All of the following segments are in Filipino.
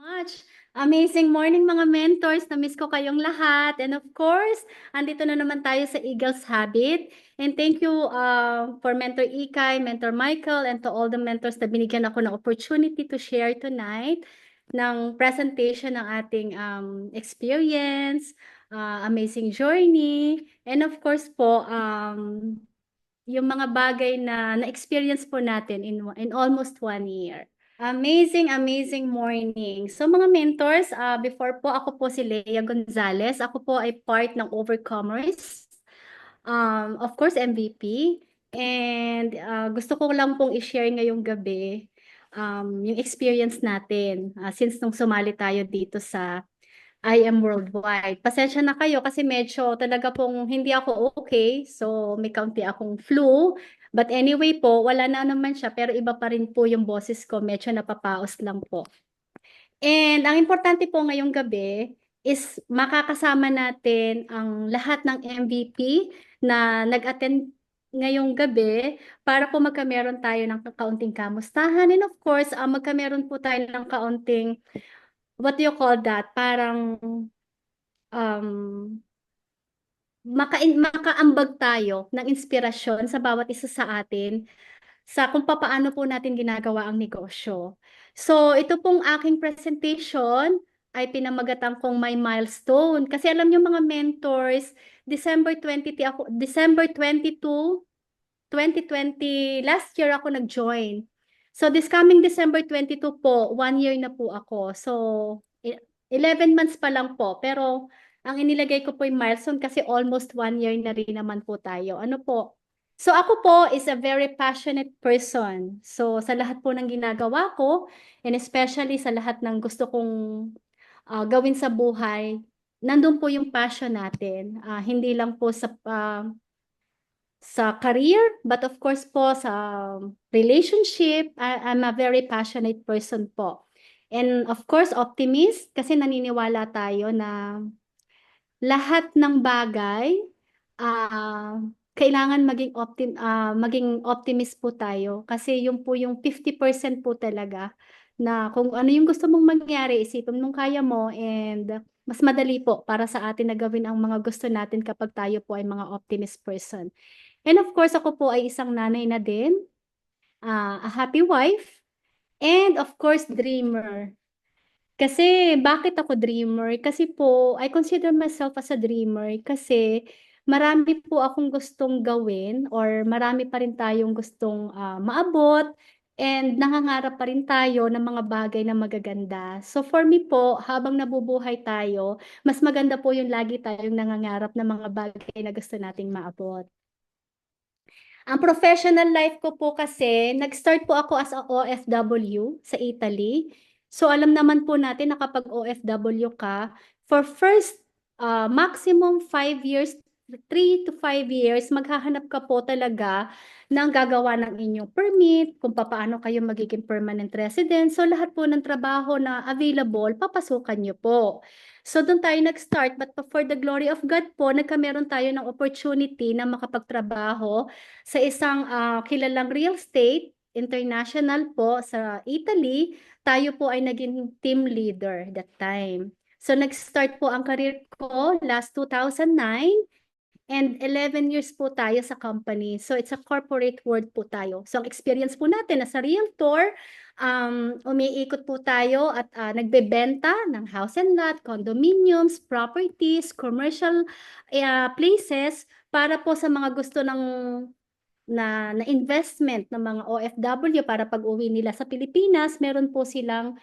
Much. Amazing morning mga mentors. Na-miss ko kayong lahat. And of course, andito na naman tayo sa Eagles Habit. And thank you for Mentor Ikay, Mentor Michael, and to all the mentors na binigyan ako ng opportunity to share tonight ng presentation ng ating experience, amazing journey, and of course po, yung mga bagay na na-experience po natin in almost 1 year. Amazing, amazing morning. So mga mentors, before po ako po si Lea Gonzalez. Ako po ay part ng Overcomers. Of course, MVP. And gusto ko lang pong i-share ngayong gabi yung experience natin since nung sumali tayo dito sa I am worldwide. Pasensya na kayo kasi medyo talaga pong hindi ako okay. So may kaunti akong flu. But anyway po, wala na naman siya pero iba pa rin po yung boses ko. Medyo napapaos lang po. And ang importante po ngayong gabi is makakasama natin ang lahat ng MVP na nag-attend ngayong gabi para po magkameron tayo ng kaunting kamustahan. And of course, magkameron po tayo ng kaunting, what do you call that? Parang um, makaambag tayo ng inspirasyon sa bawat isa sa atin sa kung paano po natin ginagawa ang negosyo. So, ito pong aking presentation ay pinamagatan kong may milestone. Kasi alam niyo mga mentors, December 22, 2020, last year ako nag-join. So, this coming December 22 po, 1 year na po ako. So, 11 months pa lang po. Pero, ang inilagay ko po yung milestone kasi almost 1 year na rin naman po tayo. Ano po? So, ako po is a very passionate person. So, sa lahat po ng ginagawa ko, and especially sa lahat ng gusto kong gawin sa buhay, nandun po yung passion natin. Hindi lang po sa career, but of course po sa relationship, I'm a very passionate person po. And of course, optimist kasi naniniwala tayo na lahat ng bagay kailangan maging optimist po tayo kasi yung po yung 50% po talaga na kung ano yung gusto mong mangyari, isipin mong kaya mo and mas madali po para sa atin na gawin ang mga gusto natin kapag tayo po ay mga optimist person. And of course, ako po ay isang nanay na din, a happy wife, and of course, dreamer. Kasi bakit ako dreamer? Kasi po, I consider myself as a dreamer kasi marami po akong gustong gawin or marami pa rin tayong gustong maabot and nangangarap pa rin tayo ng mga bagay na magaganda. So for me po, habang nabubuhay tayo, mas maganda po yung lagi tayong nangangarap ng mga bagay na gusto nating maabot. Ang professional life ko po kasi, nag-start po ako as a OFW sa Italy. So alam naman po natin na kapag OFW ka, for first maximum 5 years, 3 to 5 years, maghahanap ka po talaga ng gagawa ng inyong permit, kung paano kayo magiging permanent resident. So lahat po ng trabaho na available, papasukan nyo po. So doon tayo nag-start, but for the glory of God po, nagkameron tayo ng opportunity na makapagtrabaho sa isang kilalang real estate international po sa Italy. Tayo po ay naging team leader that time. So nag-start po ang career ko last 2009 and 11 years po tayo sa company. So it's a corporate world po tayo. So ang experience po natin as a realtor, umiikot po tayo at nagbebenta ng house and lot, condominiums, properties, commercial places para po sa mga gusto na investment ng mga OFW para pag-uwi nila sa Pilipinas, meron po silang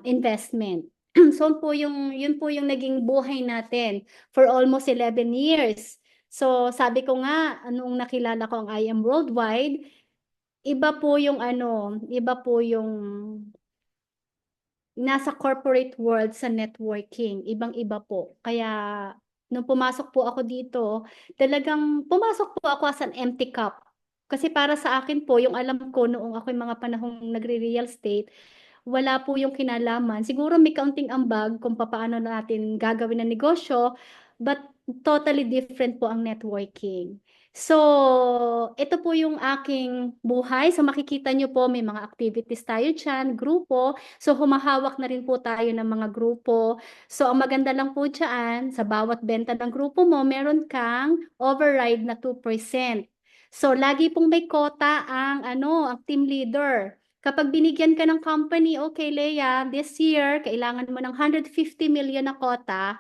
investment. So yun po yung naging buhay natin for almost 11 years. So sabi ko nga, anong nakilala ko ang I Am Worldwide, iba po yung nasa corporate world sa networking, ibang-iba po. Kaya nung pumasok po ako dito, talagang pumasok po ako as an empty cup. Kasi para sa akin po, yung alam ko noong ako yung mga panahong nagre-real estate, wala po yung kinalaman. Siguro may kaunting ambag kung paano natin gagawin ang negosyo, but totally different po ang networking. So, ito po yung aking buhay. So, makikita nyo po, may mga activities tayo dyan, grupo. So, humahawak na rin po tayo ng mga grupo. So, ang maganda lang po dyan, sa bawat benta ng grupo mo, meron kang override na 2%. So, lagi pong may quota ang team leader. Kapag binigyan ka ng company, okay, Leah, this year, kailangan mo ng 150 million na quota.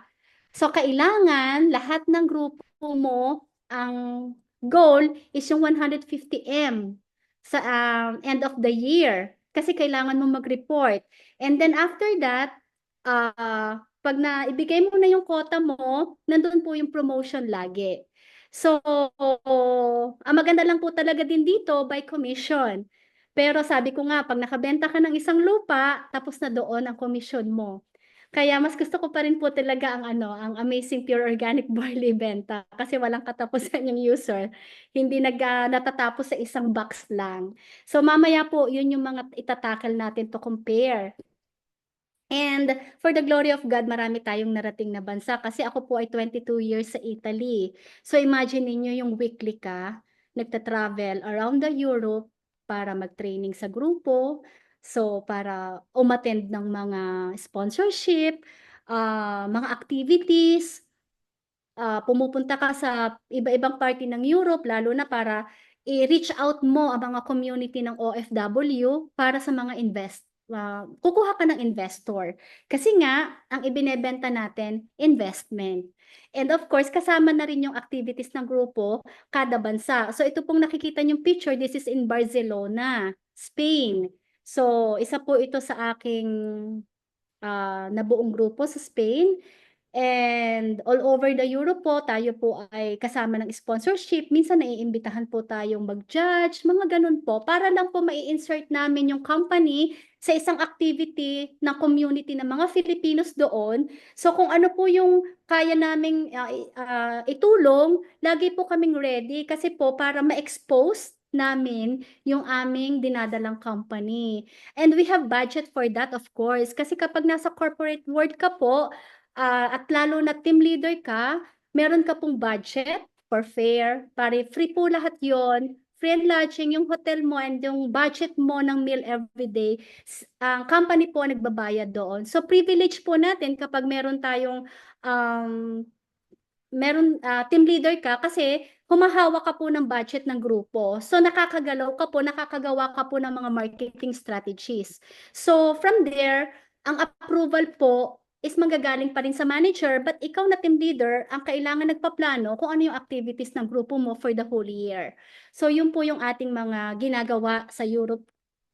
So, kailangan lahat ng grupo mo, ang goal is yung 150M sa end of the year. Kasi kailangan mo mag-report. And then after that, pag naibigay mo na yung quota mo, nandun po yung promotion lagi. So, ang maganda lang po talaga din dito by commission. Pero sabi ko nga, pag nakabenta ka ng isang lupa, tapos na doon ang commission mo. Kaya mas gusto ko pa rin po talaga ang Amazing Pure Organic Barley benta kasi walang katapusan yung user. Hindi natatapos sa isang box lang. So mamaya po, yun yung mga itatakal natin to compare. And for the glory of God, marami tayong narating na bansa kasi ako po ay 22 years sa Italy. So imagine niyo yung weekly ka, nagta-travel around the Europe para mag-training sa grupo. So para umattend ng mga sponsorship, mga activities, pumupunta ka sa iba-ibang party ng Europe, lalo na para i-reach out mo ang mga community ng OFW para sa mga kukuha ka ng investor. Kasi nga, ang ibinebenta natin, investment. And of course, kasama na rin yung activities ng grupo, kada bansa. So ito pong nakikita yung picture, this is in Barcelona, Spain. So isa po ito sa aking nabuong grupo sa Spain. And all over the Europe po, tayo po ay kasama ng sponsorship. Minsan naiimbitahan po tayong mag-judge, mga ganun po. Para lang po mai-insert namin yung company sa isang activity ng community ng mga Filipinos doon. So kung ano po yung kaya naming itulong, lagi po kaming ready kasi po para ma-expose namin yung aming dinadalang company. And we have budget for that, of course. Kasi kapag nasa corporate world ka po, at lalo na team leader ka, meron ka pong budget for fare, pare free po lahat yon, free and lodging, yung hotel mo and yung budget mo ng meal every day, ang company po nagbabayad doon. So privilege po natin kapag meron tayong team leader ka kasi humahawak ka po ng budget ng grupo. So nakakagalaw ka po, nakakagawa ka po ng mga marketing strategies. So from there, ang approval po is manggagaling pa rin sa manager, but ikaw na team leader, ang kailangan nagpaplano kung ano yung activities ng grupo mo for the whole year. So yun po yung ating mga ginagawa sa Europe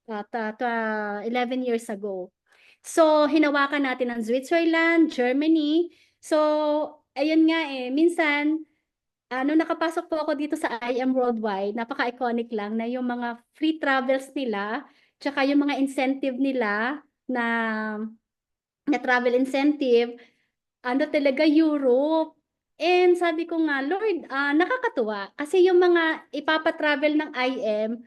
11 years ago. So hinawakan natin ang Switzerland, Germany. So ayun nga minsan nung nakapasok po ako dito sa IM Worldwide, napaka-iconic lang na yung mga free travels nila, tsaka yung mga incentive nila na travel incentive, talaga Europe. And sabi ko nga, Lord, nakakatuwa. Kasi yung mga ipapatravel ng IM,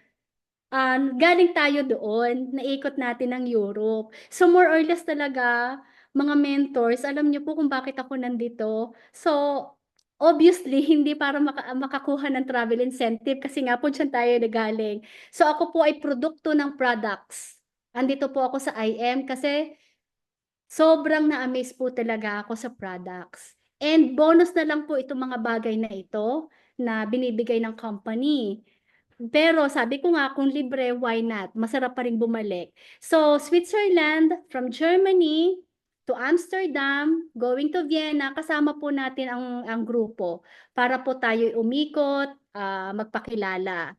galing tayo doon, naikot natin ng Europe. So more or less talaga, mga mentors, alam niyo po kung bakit ako nandito. So, obviously, hindi para makakuha ng travel incentive kasi nga po dyan tayo nagaling. So ako po ay produkto ng products. Andito po ako sa IM kasi sobrang na-amaze po talaga ako sa products. And bonus na lang po itong mga bagay na ito na binibigay ng company. Pero sabi ko nga, kung libre, why not? Masarap pa rin bumalik. So, Switzerland, from Germany to Amsterdam, going to Vienna, kasama po natin ang grupo para po tayo umikot, magpakilala.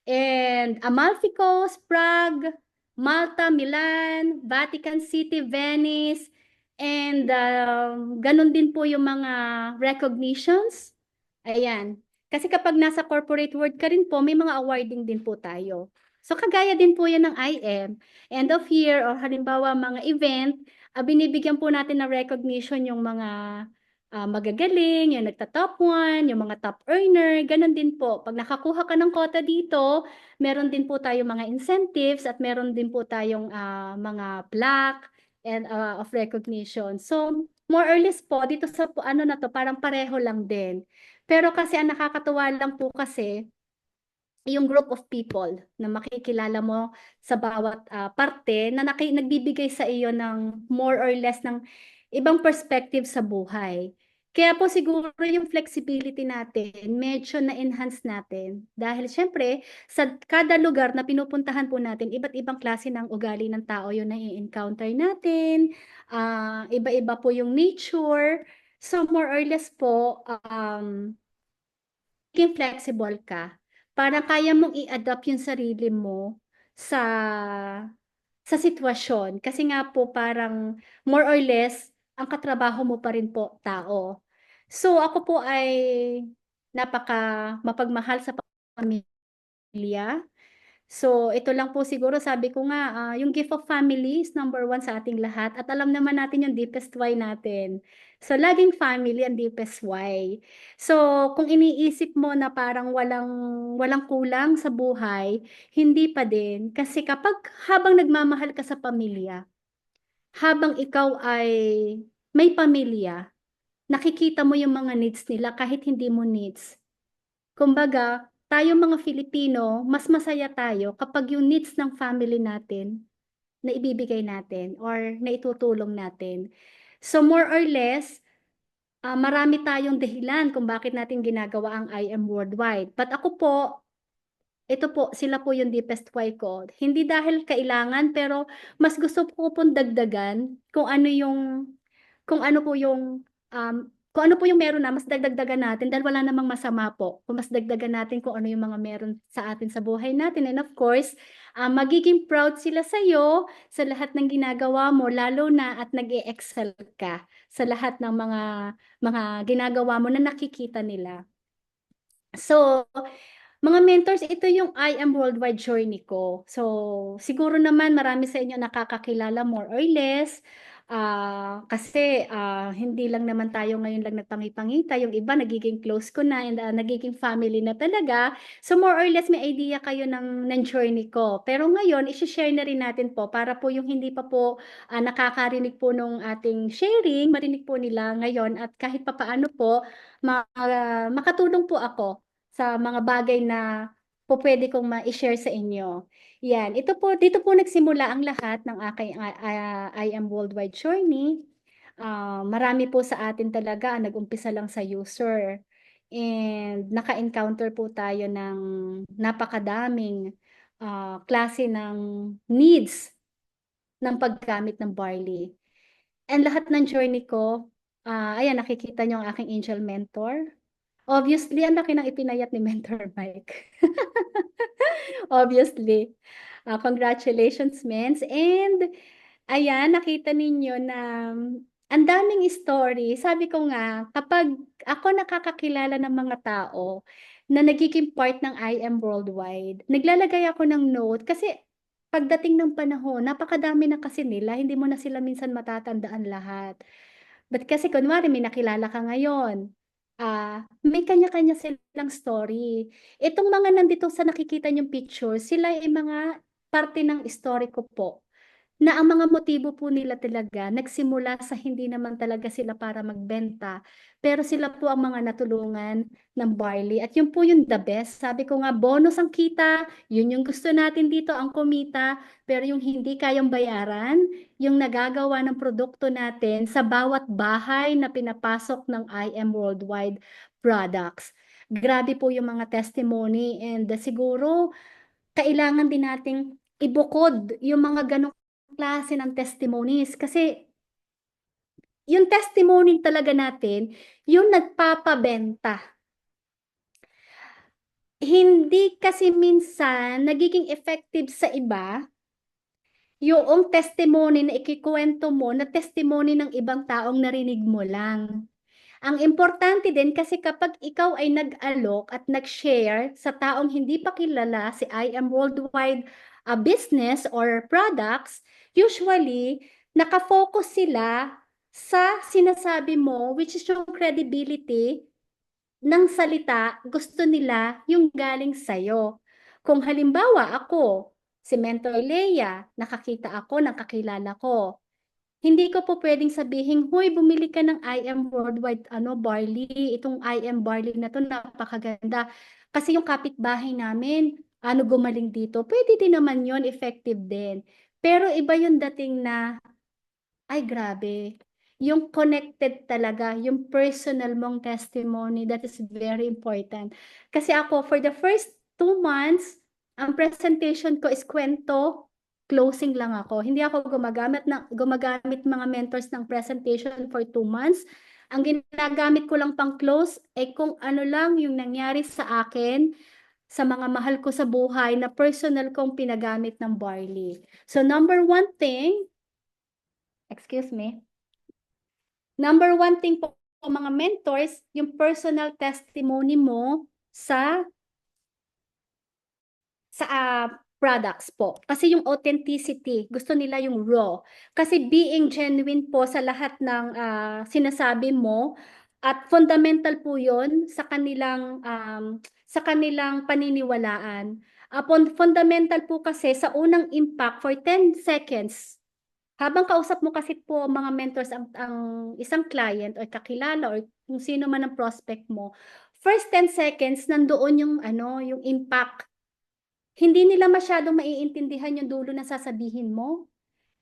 And Amalfi Coast, Prague, Malta, Milan, Vatican City, Venice, and ganun din po yung mga recognitions. Ayan. Kasi kapag nasa corporate world ka rin po, may mga awarding din po tayo. So kagaya din po yan ng IM. End of year or halimbawa mga event, binibigyan po natin ng recognition yung mga magagaling, yung nagta-top 1, yung mga top earner, ganun din po. Pag nakakuha ka ng quota dito, meron din po tayong mga incentives at meron din po tayong mga plaque and of recognition. So, more or less po, dito sa ano na to, parang pareho lang din. Pero kasi ang nakakatuwa lang po kasi, yung group of people na makikilala mo sa bawat parte na nagbibigay sa iyo ng more or less ng ibang perspective sa buhay. Kaya po siguro yung flexibility natin, medyo na-enhance natin. Dahil syempre, sa kada lugar na pinupuntahan po natin, iba't ibang klase ng ugali ng tao yung nai-encounter natin. Iba-iba po yung nature. So more or less po, maging flexible ka para kaya mong i-adapt yung sarili mo sa sitwasyon. Kasi nga po parang more or less ang katrabaho mo pa rin po tao. So ako po ay napaka mapagmahal sa pamilya. So, ito lang po siguro sabi ko nga, yung gift of family is number one sa ating lahat at alam naman natin yung deepest why natin. So, laging family ang deepest why. So, kung iniisip mo na parang walang kulang sa buhay, hindi pa din. Kasi kapag habang nagmamahal ka sa pamilya, habang ikaw ay may pamilya, nakikita mo yung mga needs nila kahit hindi mo needs. Kumbaga, tayong mga Filipino, mas masaya tayo kapag yung needs ng family natin na ibibigay natin or na itutulong natin. So more or less, marami tayong dahilan kung bakit natin ginagawa ang I am worldwide. But ako po, ito po, sila po yung deepest why ko. Hindi dahil kailangan, pero mas gusto ko pong dagdagan kung ano po yung, kung ano po yung meron na, mas dagdagan natin dahil wala namang masama po. Kung mas dagdagan natin kung ano yung mga meron sa atin sa buhay natin. And of course, magiging proud sila sa'yo sa lahat ng ginagawa mo, lalo na at nag-e-excel ka sa lahat ng mga ginagawa mo na nakikita nila. So, mga mentors, ito yung I am worldwide journey ko. So, siguro naman marami sa inyo nakakakilala more or less. Kasi hindi lang naman tayo ngayon lang nagpangipangita. Yung iba nagiging close ko na and nagiging family na talaga. So, more or less may idea kayo ng journey ko. Pero ngayon, isi-share na rin natin po para po yung hindi pa po nakakarinig po nung ating sharing, marinig po nila ngayon at kahit papaano po, makatulong po ako sa mga bagay na po pwede kong ma-share sa inyo. Yan, dito po nagsimula ang lahat ng aking I am worldwide journey. Marami po sa atin talaga ang nag-umpisa lang sa user. And naka-encounter po tayo ng napakadaming klase ng needs ng paggamit ng barley. And lahat ng journey ko, ayan, nakikita niyo ang aking angel mentor. Obviously, ang laki ng ipinayat ni Mentor Mike. Obviously. Congratulations, Mens. And ayan, nakita ninyo na ang daming story. Sabi ko nga, kapag ako nakakakilala ng mga tao na nagiging part ng I Am Worldwide, naglalagay ako ng note kasi pagdating ng panahon, napakadami na kasi nila, hindi mo na sila minsan matatandaan lahat. But kasi kunwari may nakilala ka ngayon, may kanya-kanya silang story. Itong mga nandito sa nakikita niyong picture, sila ay mga parte ng story ko po na ang mga motibo po nila talaga nagsimula sa hindi naman talaga sila para magbenta, pero sila po ang mga natulungan ng barley at yun po yung the best. Sabi ko nga, bonus ang kita, yun yung gusto natin dito, ang kumita, pero yung hindi kayang bayaran, yung nagagawa ng produkto natin sa bawat bahay na pinapasok ng I Am Worldwide products. Grabe po yung mga testimony and siguro kailangan din nating ibukod yung mga ganong klase ng testimonies kasi yung testimony talaga natin, yung nagpapabenta. Hindi kasi minsan nagiging effective sa iba yung testimony na ikikwento mo na testimony ng ibang taong narinig mo lang. Ang importante din kasi kapag ikaw ay nag-alok at nag-share sa taong hindi pa kilala si I Am Worldwide business or products, usually nakafocus sila sa sinasabi mo which is yung credibility ng salita, gusto nila yung galing sa'yo. Kung halimbawa ako, si Mentor Leia, nakakita ako ng kakilala ko. Hindi ko po pwedeng sabihin, "Hoy, bumili ka ng IM Worldwide ano, barley. Itong IM barley na 'to napakaganda." Kasi yung kapitbahay namin, ano, gumaling dito. Pwede din naman yon, effective din. Pero iba yung dating na, ay grabe, yung connected talaga, yung personal mong testimony, that is very important. Kasi ako, for the first 2 months, ang presentation ko is kwento, closing lang ako. Hindi ako gumagamit mga mentors ng presentation for 2 months. Ang ginagamit ko lang pang close ay kung ano lang yung nangyari sa akin, sa mga mahal ko sa buhay na personal kong pinagamit ng barley. So number one thing, excuse me, number one thing po mga mentors, yung personal testimony mo sa products po. Kasi yung authenticity, gusto nila yung raw. Kasi being genuine po sa lahat ng sinasabi mo, at fundamental po yun sa kanilang paniniwalaan. Upon fundamental po kasi sa unang impact for 10 seconds, habang kausap mo kasi po mga mentors ang isang client or kakilala or kung sino man ang prospect mo, first 10 seconds nandoon yung yung impact. Hindi nila masyadong maiintindihan yung dulo na sasabihin mo.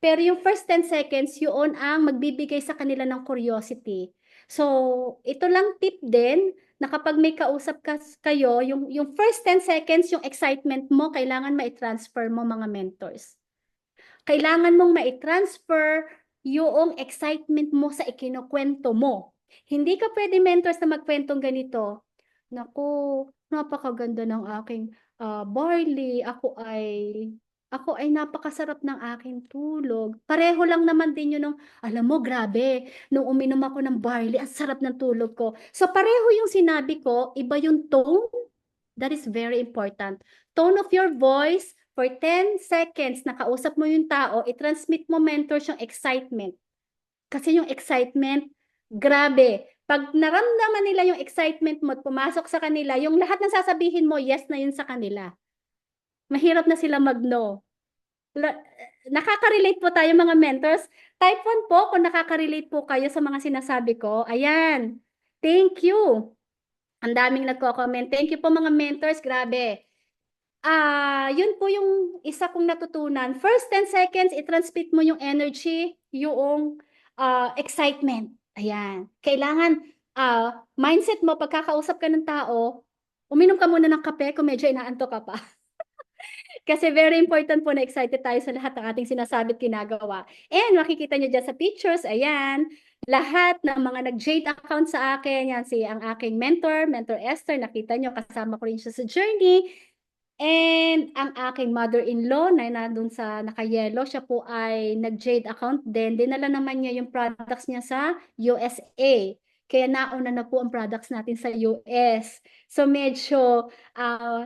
Pero yung first 10 seconds, yun ang magbibigay sa kanila ng curiosity. So, ito lang tip din na kapag may kausap kayo, yung first 10 seconds, yung excitement mo, kailangan ma-transfer mo mga mentors. Kailangan mong ma-transfer yung excitement mo sa ikinukwento mo. Hindi ka pwede mentors na magkwentong ganito. Naku, napakaganda ng aking barley. Ako ay napakasarap ng aking tulog. Pareho lang naman din yun alam mo, grabe, nung uminom ako ng barley, ang sarap ng tulog ko. So pareho yung sinabi ko, iba yung tone. That is very important. Tone of your voice, for 10 seconds, nakausap mo yung tao, i-transmit mo mentors yung excitement. Kasi yung excitement, grabe. Pag naramdaman nila yung excitement mo at pumasok sa kanila, yung lahat ng sasabihin mo, yes na yun sa kanila. Mahirap na sila mag-no. Nakaka-relate po tayo mga mentors. Type 1 po kung nakaka-relate po kayo sa mga sinasabi ko. Ayan. Thank you. Ang daming nagko-comment. Thank you po mga mentors. Grabe. Yun po yung isa kong natutunan. First 10 seconds, i-transmit mo yung energy, yung excitement. Ayan. Kailangan, mindset mo, pagkakausap ka ng tao, uminom ka muna ng kape kung medyo inaantok ka pa. Kasi very important po na excited tayo sa lahat ng ating sinasabi at ginagawa. And makikita nyo dyan sa pictures, ayan, lahat ng mga nag-Jade account sa akin, yan ang aking Mentor Esther, nakita nyo, kasama ko rin siya sa journey. And ang aking mother-in-law na nandun sa naka-yellow, siya po ay nag-Jade account din. Dinala naman niya yung products niya sa USA. Kaya nauna na po ang products natin sa US. So medyo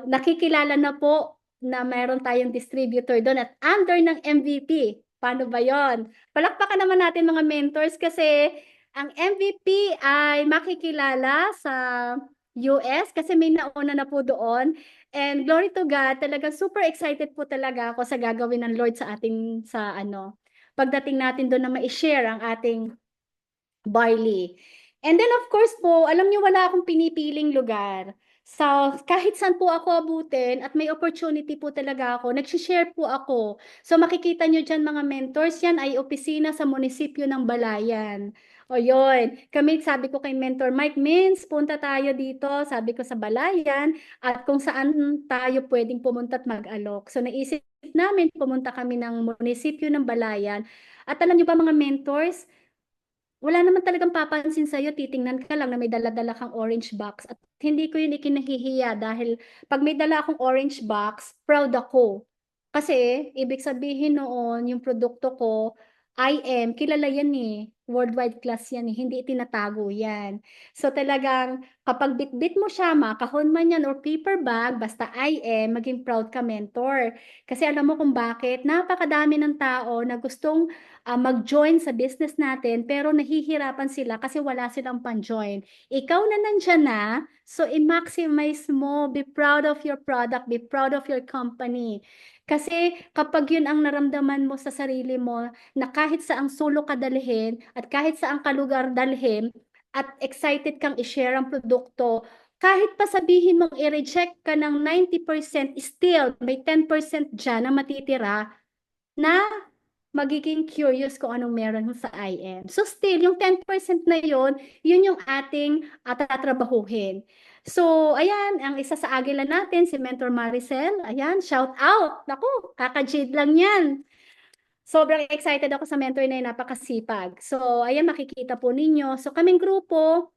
nakikilala na po na mayroon tayong distributor doon at under ng MVP. Paano ba yon? Palakpakan naman natin mga mentors kasi ang MVP ay makikilala sa US kasi may nauna na po doon. And glory to God, talaga super excited po talaga ako sa gagawin ng Lord sa ating pagdating natin doon na ma-share ang ating barley. And then of course po, alam niyo wala akong pinipiling lugar. So, kahit saan po ako abutin at may opportunity po talaga ako, nag-share po ako. So, makikita nyo dyan mga mentors, yan ay opisina sa munisipyo ng Balayan. O yun, kami sabi ko kay Mentor Mike, Mins, punta tayo dito, sabi ko sa Balayan, at kung saan tayo pwedeng pumunta at mag-alok. So, naisip namin, pumunta kami ng munisipyo ng Balayan. At alam nyo ba mga mentors, wala naman talagang papansin sa'yo, titingnan ka lang na may dala-dala kang orange box. At hindi ko yun ikinahihiya dahil pag may dala akong orange box, proud ako. Kasi, ibig sabihin noon, yung produkto ko, kilala yan eh. worldwide class yan, eh, hindi itinatago yan. So talagang kapag bitbit mo siya, makahon man yan or paper bag, basta IM, maging proud ka mentor. Kasi alam mo kung bakit, napakadami ng tao na gustong mag-join sa business natin pero nahihirapan sila kasi wala silang pan-join. Ikaw na nandyan na, so i-maximize mo, be proud of your product, be proud of your company. Kasi kapag yun ang naramdaman mo sa sarili mo, na kahit saang sulok ka dalhin at kahit saang kalugar dalhin at excited kang i-share ang produkto, kahit pa sabihin mong i-reject ka ng 90%, still may 10% dyan na matitira na magiging curious kung anong meron sa IM. So still, yung 10% na yun yung ating tatrabahuhin. So, ayan, ang isa sa agila natin, si Mentor Maricel. Ayan, shout out. Naku, kaka-jade lang yan. Sobrang excited ako sa mentor na yun, napakasipag. So, ayan, makikita po ninyo. So, kaming grupo,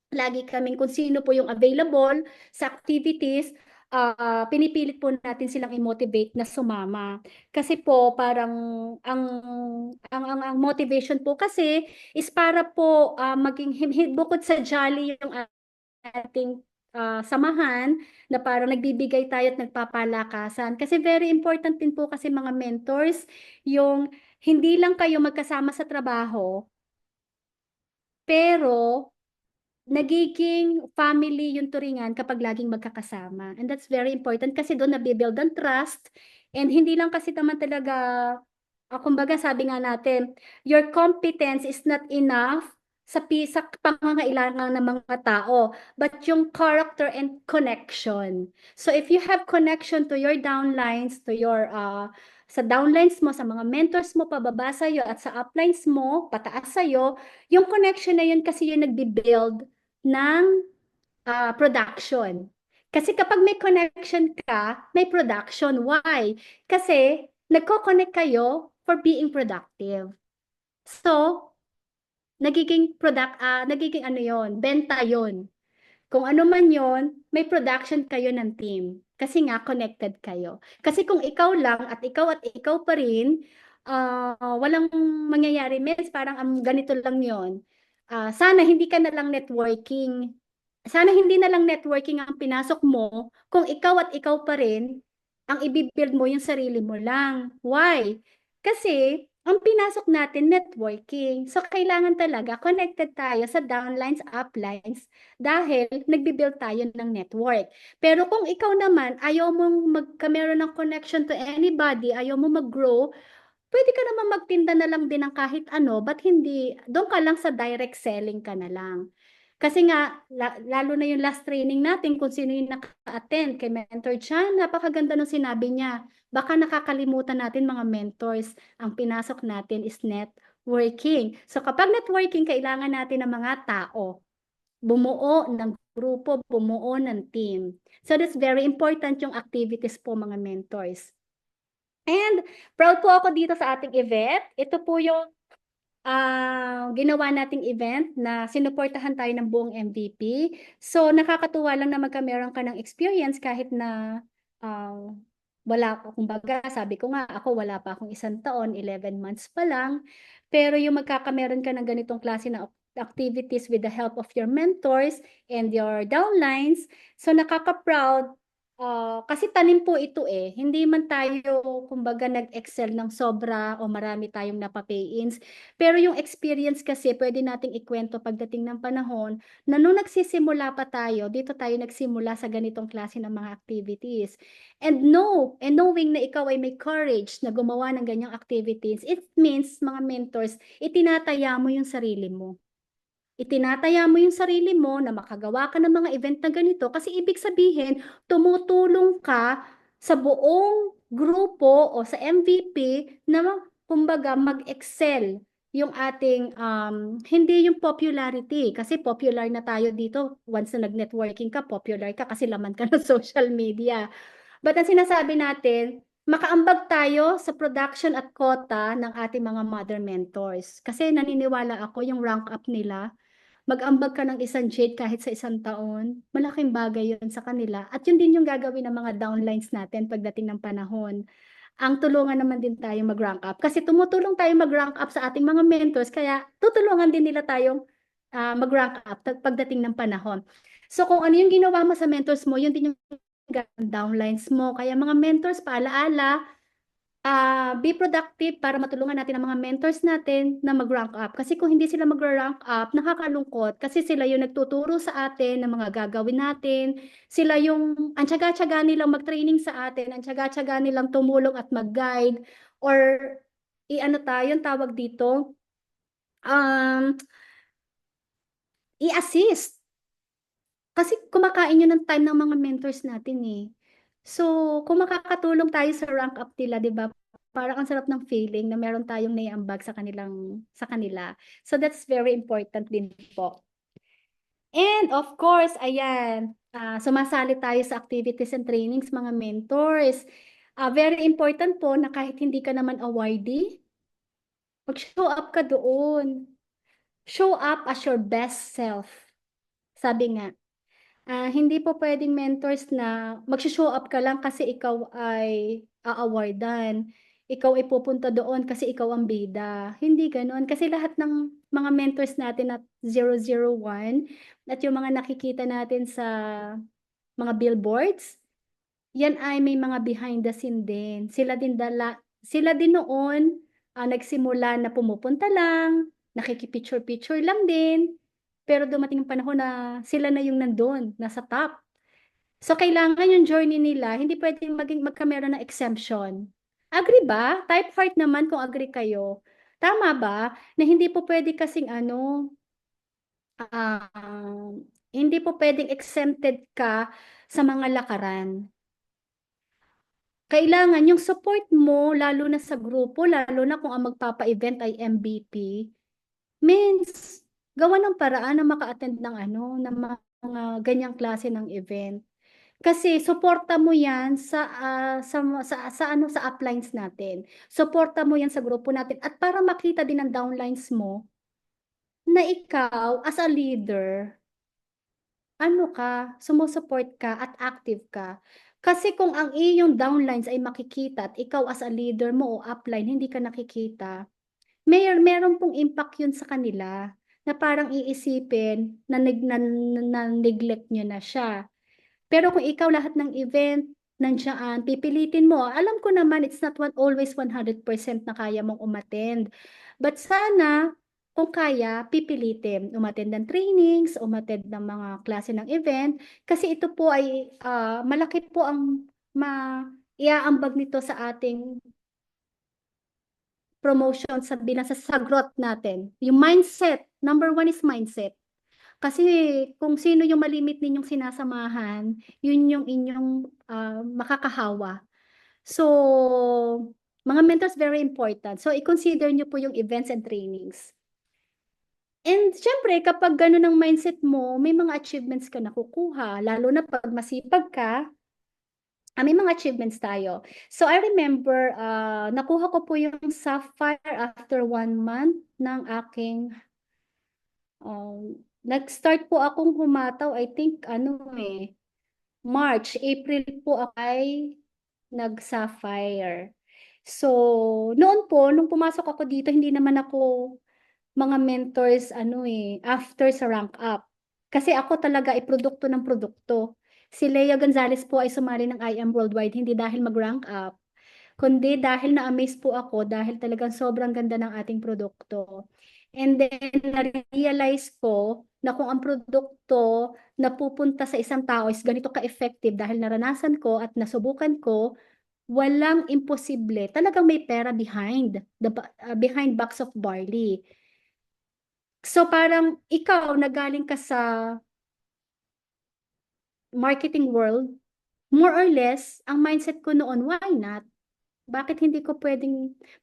lagi kaming kung sino po yung available sa activities, pinipilit po natin silang i-motivate na sumama. Kasi po, parang ang motivation po kasi is para po maging bukod sa jolly yung ating samahan na parang nagbibigay tayo at nagpapalakasan. Kasi very important din po kasi mga mentors, yung hindi lang kayo magkasama sa trabaho, pero nagiging family yung turingan kapag laging magkakasama. And that's very important kasi doon nabibuild ang trust. And hindi lang kasi naman talaga, kumbaga sabi nga natin, your competence is not enough sa pangangailangan ng mga tao, but yung character and connection. So if you have connection to your downlines, to your sa downlines mo, sa mga mentors mo, pababa sa'yo, at sa uplines mo, pataas sa'yo, yung connection na yun kasi yung nagbi-build ng production. Kasi kapag may connection ka, may production. Why? Kasi nagko-connect kayo for being productive. So, nagiging ano yon, benta yon. Kung ano man yon, may production kayo ng team. Kasi nga, connected kayo. Kasi kung ikaw lang at ikaw pa rin, walang mangyayari. Means parang ganito lang yon. Sana hindi ka na lang networking. Sana hindi na lang networking ang pinasok mo kung ikaw at ikaw pa rin ang ibibuild mo yung sarili mo lang. Why? Kasi ang pinasok natin networking. So kailangan talaga connected tayo sa downlines, uplines dahil nagbi-build tayo ng network. Pero kung ikaw naman ayaw mong magkameron ng connection to anybody, ayaw mo mag-grow, pwede ka naman magtinda na lang din ng kahit ano, but hindi, doon ka lang sa direct selling ka na lang. Kasi nga, lalo na yung last training natin, kung sino yung naka-attend kay Mentor Chan, napakaganda nung sinabi niya. Baka nakakalimutan natin mga mentors, ang pinasok natin is networking. So kapag networking, kailangan natin ng mga tao, bumuo ng grupo, bumuo ng team. So that's very important yung activities po mga mentors. And proud po ako dito sa ating event. Ito po yung ginawa nating event na sinuportahan tayo ng buong MVP. So nakakatuwa lang na magkameron ka ng experience kahit na wala ko, kumbaga sabi ko nga ako wala pa akong 1 taon, 11 months pa lang. Pero yung magkakameron ka ng ganitong klase na activities with the help of your mentors and your downlines, so nakaka-proud. Kasi tanim po ito eh. Hindi man tayo, kumbaga, nag-excel ng sobra o marami tayong napapay-ins. Pero yung experience kasi, pwede nating ikwento pagdating ng panahon na nung nagsisimula pa tayo, dito tayo nagsimula sa ganitong klase ng mga activities. And knowing na ikaw ay may courage na gumawa ng ganyang activities, it means, mga mentors, itinataya mo yung sarili mo. Itinataya mo yung sarili mo na makagawa ka ng mga event na ganito kasi ibig sabihin, tumutulong ka sa buong grupo o sa MVP na kumbaga mag-excel yung ating, hindi yung popularity. Kasi popular na tayo dito. Once na nag-networking ka, popular ka kasi laman ka ng social media. But ang sinasabi natin, makaambag tayo sa production at quota ng ating mga mother mentors. Kasi naniniwala ako yung rank up nila, mag-ambag ka ng isang jade kahit sa 1 taon, malaking bagay yun sa kanila. At yun din yung gagawin ng mga downlines natin pagdating ng panahon. ang tulungan naman din tayo mag-rank up. Kasi tumutulong tayo mag-rank up sa ating mga mentors, kaya tutulungan din nila tayong mag-rank up pagdating ng panahon. So kung ano yung ginawa mo sa mentors mo, yun din yung downlines mo. Kaya mga mentors, paalaala, be productive para matulungan natin ang mga mentors natin na mag-rank up. Kasi kung hindi sila mag-rank up, nakakalungkot. Kasi sila yung nagtuturo sa atin ng mga gagawin natin. Sila yung, ang tiyaga-tiyaga nilang mag-training sa atin, ang tiyaga-tiyaga nilang tumulong at mag-guide, or i-ano tayo, yung tawag dito, um, i-assist. Kasi kumakain yun ng time ng mga mentors natin eh. So, kung makakatulong tayo sa rank up nila, 'di ba? Parang ang sarap ng feeling na meron tayong naiambag sa kanila. So that's very important din po. And of course, ayan, sumasali tayo sa activities and trainings mga mentors. Very important po na kahit hindi ka naman awardee, mag-show up ka doon. Show up as your best self. Sabi nga, hindi po pwedeng mentors na mag-show up ka lang kasi ikaw ay a-awardan. Ikaw ay pupunta doon kasi ikaw ang bida. Hindi ganoon. Kasi lahat ng mga mentors natin at 001 at yung mga nakikita natin sa mga billboards, yan ay may mga behind the scene din. Sila din noon nagsimula na pumupunta lang, nakikipicture-picture lang din. Pero dumating ang panahon na sila na yung nandun, nasa top. So kailangan yung journey nila, hindi pwedeng magkameron ng exemption. Agree ba? Type heart naman kung agree kayo. Tama ba? Na hindi po pwede kasing ah, hindi po pwedeng exempted ka sa mga lakaran. Kailangan yung support mo, lalo na sa grupo, lalo na kung ang magpapa-event ay MVP, means gawa ng paraan na maka-attend ng ng mga ganyang klase ng event. Kasi suporta mo 'yan sa uplines natin. Suporta mo 'yan sa grupo natin at para makita din ng downlines mo na ikaw as a leader, sumusuport ka at active ka. Kasi kung ang iyong downlines ay makikita at ikaw as a leader mo o upline hindi ka nakikita, meron pong impact 'yun sa kanila na parang iisipin na neglect niyo na siya. Pero kung ikaw lahat ng event nandiyan, pipilitin mo. Alam ko naman it's not always 100% na kaya mong umattend. But sana, kung kaya, pipilitin. Umattend ng trainings, umattend ng mga klase ng event. Kasi ito po ay malaki po ang iaambag nito sa ating promotion bilang sa growth natin. Yung mindset, number one is mindset. Kasi kung sino yung malimit ninyong sinasamahan, yun yung inyong makakahawa. So, mga mentors very important. So, i-consider nyo po yung events and trainings. And syempre, kapag gano'n ang mindset mo, may mga achievements ka nakukuha. Lalo na pag masipag ka, may mga achievements tayo. So, I remember, nakuha ko po yung Sapphire after 1 month ng aking nag-start po akong humataw, I think, March, April po ako ay nag-Sapphire. So, noon po, nung pumasok ako dito, hindi naman ako mga mentors, after sa rank up. Kasi ako talaga ay produkto ng produkto. Si Lea Gonzalez po ay sumali ng IM Worldwide, hindi dahil mag-rank up, kundi dahil na-amaze po ako dahil talagang sobrang ganda ng ating produkto. And then, na-realize ko na kung ang produkto na pupunta sa isang tao is ganito ka-effective dahil naranasan ko at nasubukan ko, walang imposible. Talagang may pera behind box of barley. So parang ikaw na galing ka sa marketing world, more or less, ang mindset ko noon, why not? Bakit hindi ko pwede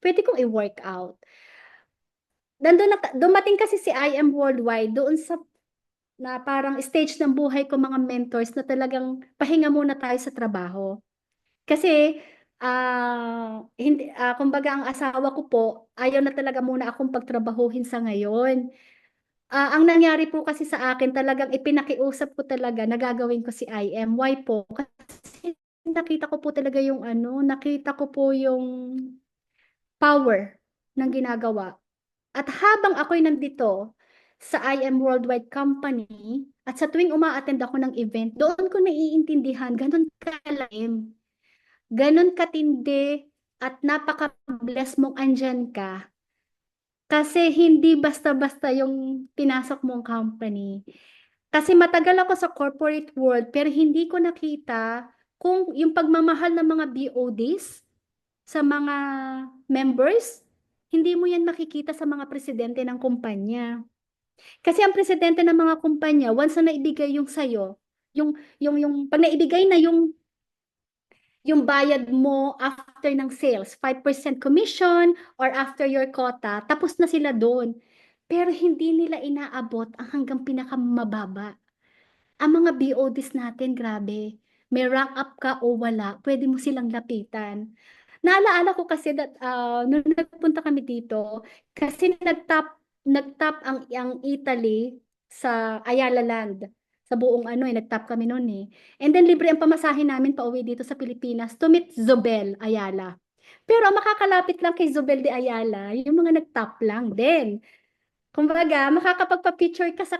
kong i-work out? Dumating kasi si IM Worldwide doon sa na parang stage ng buhay ko mga mentors na talagang pahinga muna tayo sa trabaho. Kasi kumbaga ang asawa ko po, ayaw na talaga muna akong pagtrabahuhin sa ngayon. Ang nangyari po kasi sa akin talagang ipinakiusap ko talaga na gagawin ko si IM. Why po? Kasi nakita ko po talaga yung ano, nakita ko po yung power ng ginagawa. At habang ako'y nandito sa IM Worldwide Company at sa tuwing uma-attend ako ng event, doon ko naiintindihan ganun kalalim, ganun katindi at napaka-bless mong andyan ka. Kasi hindi basta-basta yung pinasok mong company. Kasi matagal ako sa corporate world pero hindi ko nakita kung yung pagmamahal ng mga BODs sa mga members, hindi mo yan makikita sa mga presidente ng kumpanya. Kasi ang presidente ng mga kumpanya, once na naibigay yung sayo, pag naibigay na yung bayad mo after ng sales, 5% commission or after your quota, tapos na sila doon. Pero hindi nila inaabot ang hanggang pinakamababa. Ang mga BODs natin, grabe. May rank up ka o wala, pwede mo silang lapitan. Naalaala ko kasi that nung nagpunta kami dito, kasi nagtap ang Italy sa Ayala Land. Sa buong ano nagtap kami noon eh. And then libre ang pamasahe namin pauwi dito sa Pilipinas to meet Zobel Ayala. Pero ang makakalapit lang kay Zobel de Ayala, yung mga nagtap lang din. Kumbaga, makakapagpa-picture ka sa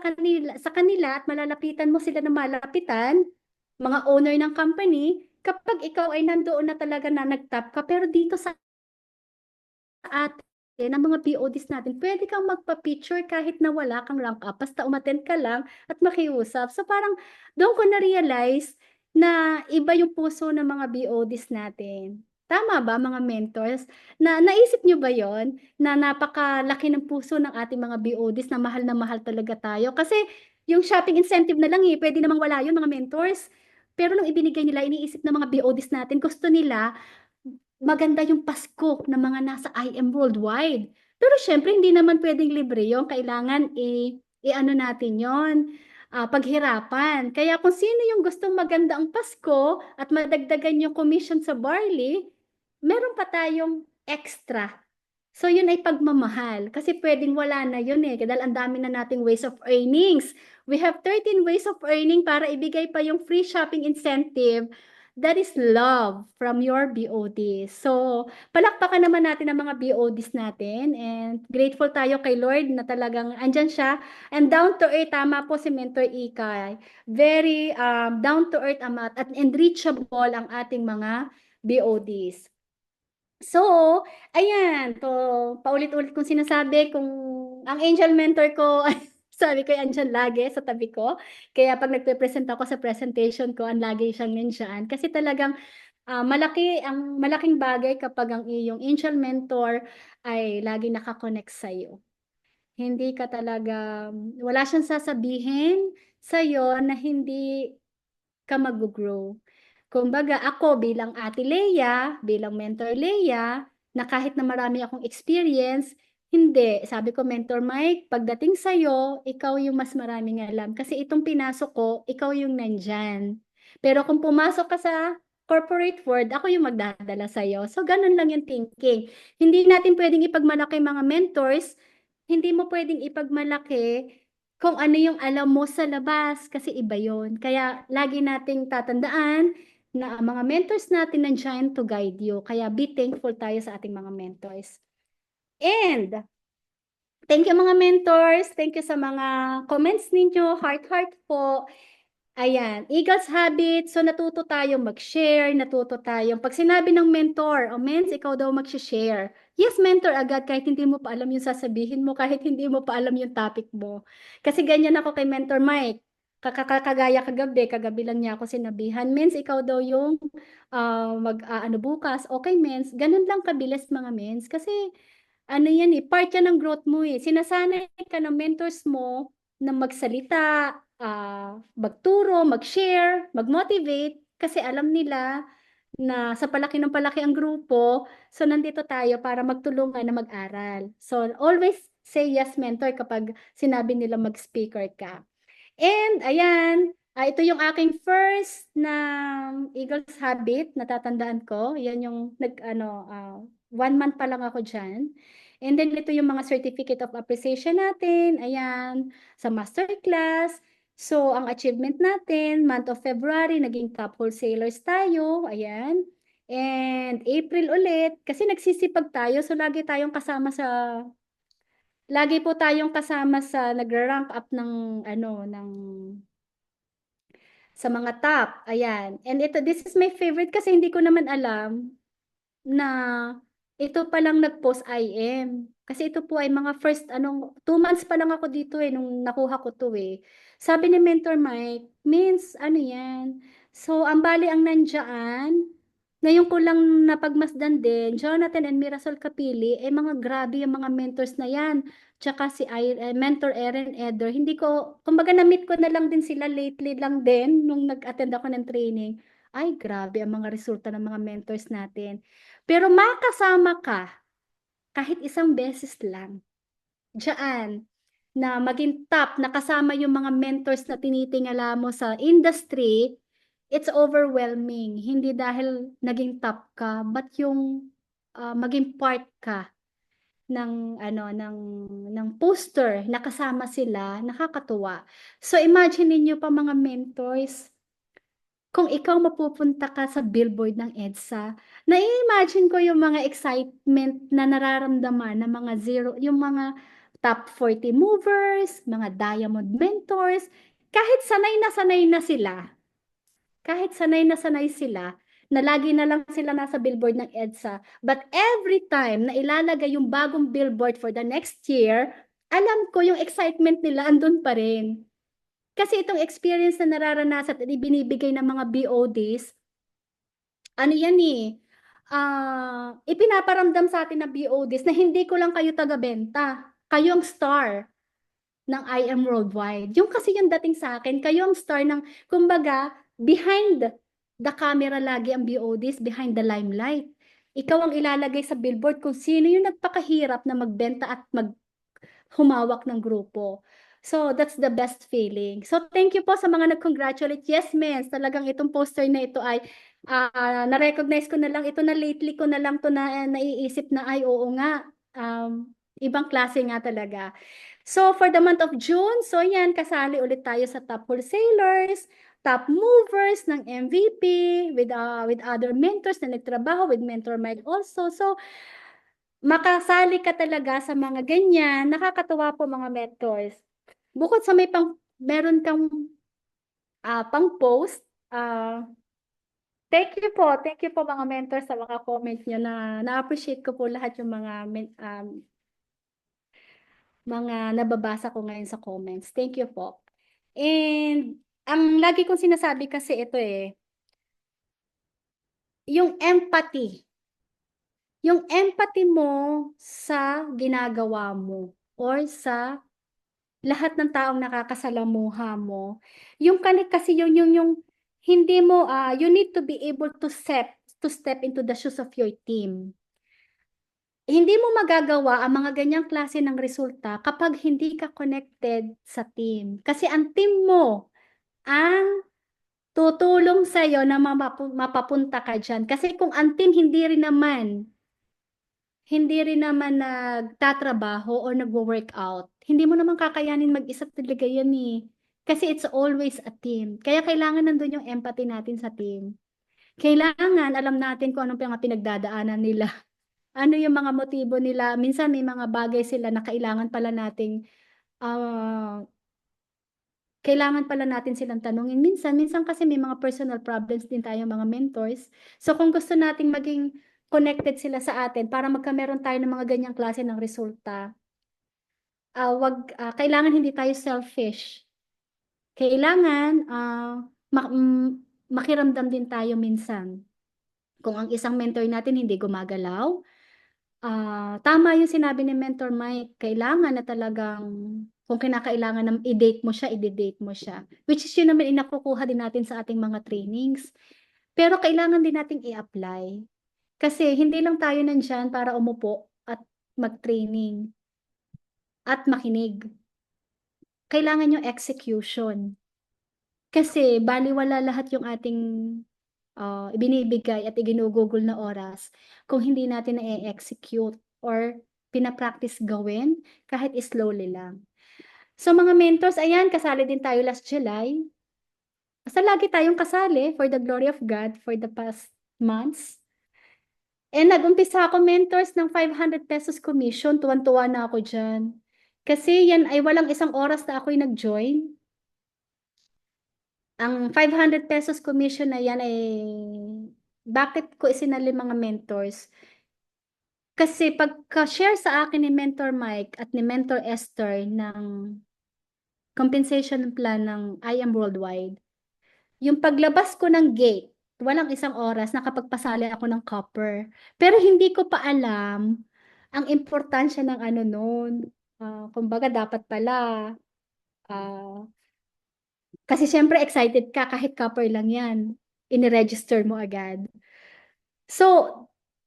kanila at malalapitan mo sila na malapitan, mga owner ng company, kapag ikaw ay nandoon na talaga na nag-top ka. Pero dito sa atin, ang mga PODs natin, pwede kang magpa-picture kahit na wala kang rank up, basta umattend ka lang at makiusap. So parang doon ko na-realize na iba yung puso ng mga BODs natin. Tama ba mga mentors? Naisip nyo ba yon na napakalaki ng puso ng ating mga BODs na mahal talaga tayo? Kasi yung shopping incentive na lang pwede namang wala yun mga mentors. Pero nung ibinigay nila, iniisip ng mga BODs natin, gusto nila maganda yung Pasko ng mga nasa IM worldwide. Pero syempre, hindi naman pwedeng libre yun. Kailangan i-ano natin yon paghirapan. Kaya kung sino yung gustong maganda ang Pasko at madagdagan yung commission sa barley, meron pa tayong extra. So yun ay pagmamahal. Kasi pwedeng wala na yun eh. Dahil ang dami na nating ways of earnings. We have 13 ways of earning para ibigay pa yung free shopping incentive. That is love from your BOD. So, palakpakan naman natin ang mga BODs natin and grateful tayo kay Lord na talagang andyan siya. And down to earth, tama po si Mentor Ikay. Very down to earth at unreachable ang ating mga BODs. So, ayan, paulit-ulit kong sinasabi kung ang angel mentor ko, sabi ko, andyan lagi sa tabi ko. Kaya pag nagpe-present ako sa presentation ko, ang lagi siyang nandyan. Kasi talagang malaking bagay kapag ang iyong angel mentor ay lagi nakakonect sa'yo. Hindi ka talaga, wala siyang sasabihin sa'yo na hindi ka mag-grow. Kumbaga ako bilang Ate Leia, bilang Mentor Leia, na kahit na marami akong experience, hindi. Sabi ko, Mentor Mike, pagdating sa'yo, ikaw yung mas maraming alam. Kasi itong pinasok ko, ikaw yung nandyan. Pero kung pumasok ka sa corporate world, ako yung magdadala sa'yo. So, ganun lang yung thinking. Hindi natin pwedeng ipagmalaki mga mentors, hindi mo pwedeng ipagmalaki kung ano yung alam mo sa labas kasi iba yon. Kaya lagi nating tatandaan na ang mga mentors natin nandiyan to guide you. Kaya be thankful tayo sa ating mga mentors. And thank you mga mentors. Thank you sa mga comments ninyo. Heart po. Ayan, Eagles Habit. So, natuto tayong mag-share, natuto tayong, pag sinabi ng mentor, o mens, ikaw daw mag-share. Yes, mentor agad, kahit hindi mo pa alam yung sasabihin mo, kahit hindi mo pa alam yung topic mo. Kasi ganyan ako kay Mentor Mike. Kagaya kagabi lang niya ako sinabihan, mens, ikaw daw yung ano bukas. Okay, mens, ganun lang kabilis mga mens. Kasi, ano yan part yan ng growth mo eh. Sinasanay ka ng mentors mo na magsalita, magturo, mag-share, mag-motivate kasi alam nila na sa palaki ng palaki ang grupo, so nandito tayo para magtulungan na mag-aral. So always say yes mentor kapag sinabi nila mag-speaker ka. And ayan, ito yung aking first na Eagles Habit, natatandaan ko. Yan yung 1 month pa lang ako dyan. And then ito yung mga certificate of appreciation natin. Ayan, sa masterclass. So, ang achievement natin, month of February, naging top wholesalers tayo. Ayan. And April ulit, kasi nagsisipag tayo. So, lagi po tayong kasama sa nagra-rank up ng, ano, sa mga top. Ayan. And this is my favorite kasi hindi ko naman alam na ito pa lang nag-post IM. Kasi ito po ay mga first, 2 months pa lang ako dito nung nakuha ko to Sabi ni Mentor Mike, means, ano yan? So, ang bali ang nandyan, ngayon ko lang napagmasdan din, Jonathan and Mirasol Capili, mga grabe yung mga mentors na yan. Tsaka si Mentor Erin Eder, hindi ko, kumbaga na-meet ko na lang din sila lately lang din, nung nag-attend ako ng training. Ay, grabe ang mga resulta ng mga mentors natin. Pero makasama ka kahit isang beses lang diyan na maging top, nakasama yung mga mentors na tinitingala mo sa industry, it's overwhelming. Hindi dahil naging top ka, but yung maging part ka ng ng poster, nakasama sila, nakakatuwa. So imagine niyo pa mga mentors, kung ikaw mapupunta ka sa billboard ng EDSA, nai-imagine ko yung mga excitement na nararamdaman ng mga yung mga top 40 movers, mga diamond mentors, kahit sanay na sila, na lagi na lang sila nasa billboard ng EDSA, but every time na ilalagay yung bagong billboard for the next year, alam ko yung excitement nila andun pa rin. Kasi itong experience na nararanasan at ibinibigay ng mga BODs, ano yan ipinaparamdam sa atin ng BODs na hindi ko lang kayo taga-benta. Kayo ang star ng I Am Worldwide. Yung kasi yung dating sa akin, kayo ang star ng, kumbaga, behind the camera lagi ang BODs, behind the limelight. Ikaw ang ilalagay sa billboard kung sino yung nagpakahirap na magbenta at humawak ng grupo. So, that's the best feeling. So, thank you po sa mga nag-congratulate. Yes, ma'am. Talagang itong poster na ito ay na-recognize ko na lang. Ito na lately ko na lang to na naiisip na ay oo nga. Ibang klase nga talaga. So, for the month of June, so yan, kasali ulit tayo sa top wholesalers, top movers ng MVP with other mentors na nagtrabaho with Mentor Mike also. So, makasali ka talaga sa mga ganyan, nakakatuwa po mga mentors. Bukod sa meron kang pang-post, thank you po mga mentors sa mga comment nyo na-appreciate ko po lahat yung mga nababasa ko ngayon sa comments. Thank you po. And ang lagi kong sinasabi kasi ito yung empathy. Yung empathy mo sa ginagawa mo or sa lahat ng taong nakakasalamuha mo. Yung kasi yung hindi mo, you need to be able to step into the shoes of your team. Hindi mo magagawa ang mga ganyang klase ng resulta kapag hindi ka connected sa team. Kasi ang team mo ang tutulong sa'yo na mapapunta ka dyan. Kasi kung ang team hindi rin naman nagtatrabaho or nagwo-workout, hindi mo naman kakayanin mag-isa talaga yan Kasi it's always a team. Kaya kailangan nandun yung empathy natin sa team. Kailangan alam natin kung anong pinagdadaanan nila. Ano yung mga motibo nila. Minsan may mga bagay sila na kailangan pala natin silang tanungin. Minsan kasi may mga personal problems din tayo mga mentors. So kung gusto nating maging connected sila sa atin para magkameron tayo ng mga ganyang klase ng resulta, kailangan hindi tayo selfish. Kailangan makiramdam din tayo minsan. Kung ang isang mentor natin hindi gumagalaw, tama yung sinabi ni Mentor Mike, kailangan na talagang kung kinakailangan na i-date mo siya, i-date mo siya. Which is yun naman inakukuha din natin sa ating mga trainings. Pero kailangan din nating i-apply. Kasi hindi lang tayo nandyan para umupo at mag-training at makinig. Kailangan yung execution. Kasi baliwala lahat yung ating ibinibigay at iginugugol na oras kung hindi natin na-execute or pinapractice gawin kahit slowly lang. So mga mentors, ayan, kasali din tayo last July. Basta lagi tayong kasali for the glory of God for the past months. And nag-umpisa ako mentors ng 500 pesos commission. Tuwan-tuwa na ako dyan. Kasi yan ay walang isang oras na ako'y nag-join. Ang 500 pesos commission na yan ay bakit ko isinali mga mentors? Kasi pagka-share sa akin ni Mentor Mike at ni Mentor Esther ng compensation plan ng I Am Worldwide, yung paglabas ko ng gate, walang isang oras nakapagpasali ako ng copper. Pero hindi ko pa alam ang importansya ng ano nun. Kumbaga dapat pala, ah, kasi syempre excited ka kahit copper lang yan. Iniregister mo agad. So,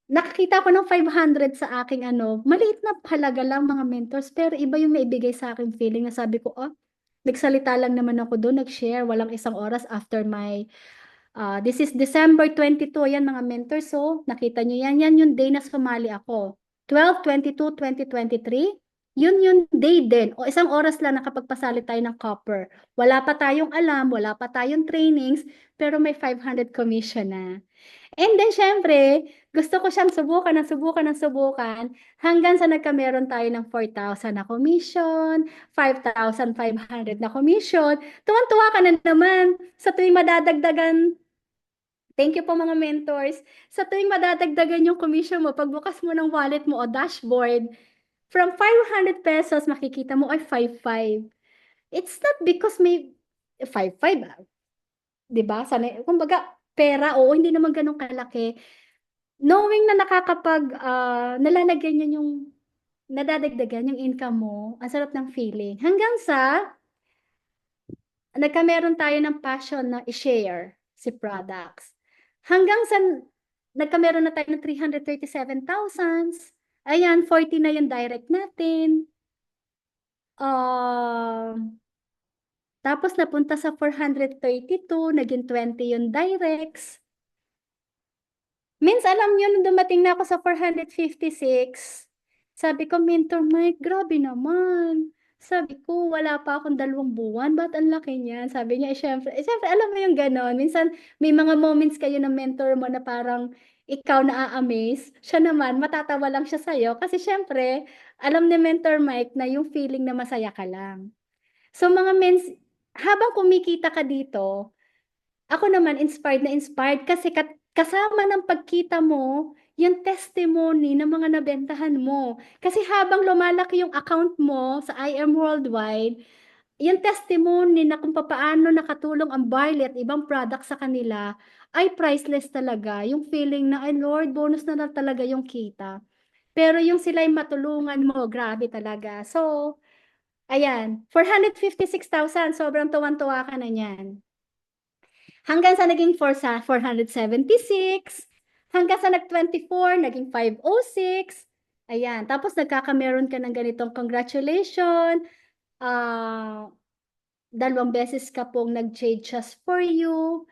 nakakita ko ng 500 sa aking ano, maliit na halaga lang mga mentors, pero iba yung maibigay sa akin feeling na sabi ko, oh, nagsalita lang naman ako doon, nag-share, walang isang oras after my, this is December 22, yan mga mentors, so nakita nyo yan, yan yung day na sumali ako. 12/22/2023, yun yung day din, o isang oras lang nakapagpasali tayo ng copper. Wala pa tayong alam, wala pa tayong trainings, pero may 500 commission na. And then, syempre, gusto ko siyang subukan ng subukan ng subukan hanggang sa nagkameron tayo ng 4,000 na commission, 5,500 na commission. Tuwan-tuwa ka na naman sa tuwing madadagdagan. Thank you po mga mentors. Sa tuwing madadagdagan yung commission mo, pagbukas mo ng wallet mo o dashboard, from 500 pesos, makikita mo ay 5,500. It's not because may 5,500, 'di ba? Sana, kumbaga, pera, oo, hindi naman ganun kalaki. Knowing na nalalagyan niya yung, nadadagdagan yung income mo, ang sarap ng feeling. Hanggang sa, nagkameron tayo ng passion na i-share si products. Hanggang sa, nagkameron na tayo ng 337,000. Ayan, 40 na yung direct natin. Tapos napunta sa 432, naging 20 yung directs. Means alam nyo, nung dumating na ako sa 456, sabi ko, Mentor Mike, grabe naman. Sabi ko, wala pa akong 2 buwan, ba't ang laki niyan? Sabi niya, syempre, alam mo yung ganon. Minsan, may mga moments kayo ng mentor mo na parang ikaw na-amaze. Siya naman, matatawa lang siya sa'yo. Kasi syempre, alam ni Mentor Mike na yung feeling na masaya ka lang. So mga habang kumikita ka dito, ako naman inspired kasi kasama ng pagkita mo, yung testimony ng mga nabentahan mo. Kasi habang lumalaki yung account mo sa I Am Worldwide, yung testimony na kung paano nakatulong ang barley at ibang products sa kanila ay priceless talaga. Yung feeling na, ay Lord, bonus na talaga yung kita. Pero yung sila'y matulungan mo, grabe talaga. So, ayan, 456,000, sobrang tuwan-tuwa ka na niyan. Hanggang sa naging 476, hanggang sa nag-24, naging 506. Ayan, tapos nagkakameron ka ng ganitong congratulations. 2 beses ka pong nag-trade just for you.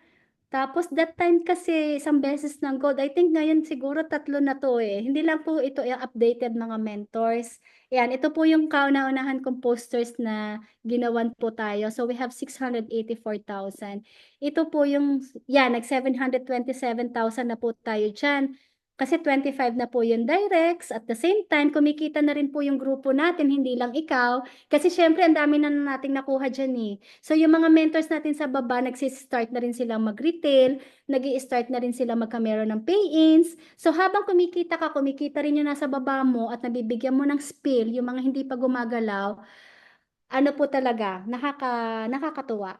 Tapos that time kasi isang beses ng gold. I think ngayon siguro 3 na to eh. Hindi lang po ito yung updated mga mentors. Yan, ito po yung kauna-unahan kong posters na ginawan po tayo. So we have 684,000. Ito po yung, yan, nag 727,000 na po tayo dyan. Kasi 25 na po yung directs. At the same time, kumikita na rin po yung grupo natin, hindi lang ikaw. Kasi syempre, ang dami na nating nakuha dyan eh. So yung mga mentors natin sa baba, nagsistart na rin silang mag-retail, nag-i-start na rin sila magkamero ng pay-ins. So habang kumikita ka, kumikita rin yung nasa baba mo at nabibigyan mo ng spill, yung mga hindi pa gumagalaw, ano po talaga, nakakatuwa.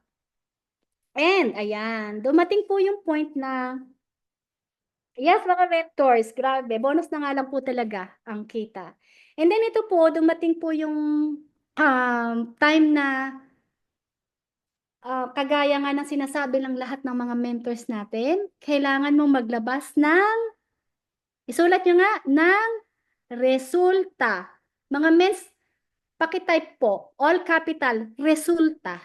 And ayan, dumating po yung point na, yes, mga mentors, grabe, bonus na nga lang po talaga ang kita. And then ito po, dumating po yung time na kagaya nga ng sinasabi ng lahat ng mga mentors natin, kailangan mong maglabas ng, isulat nyo nga, ng resulta. Mga mens, pakitype po, all capital, resulta.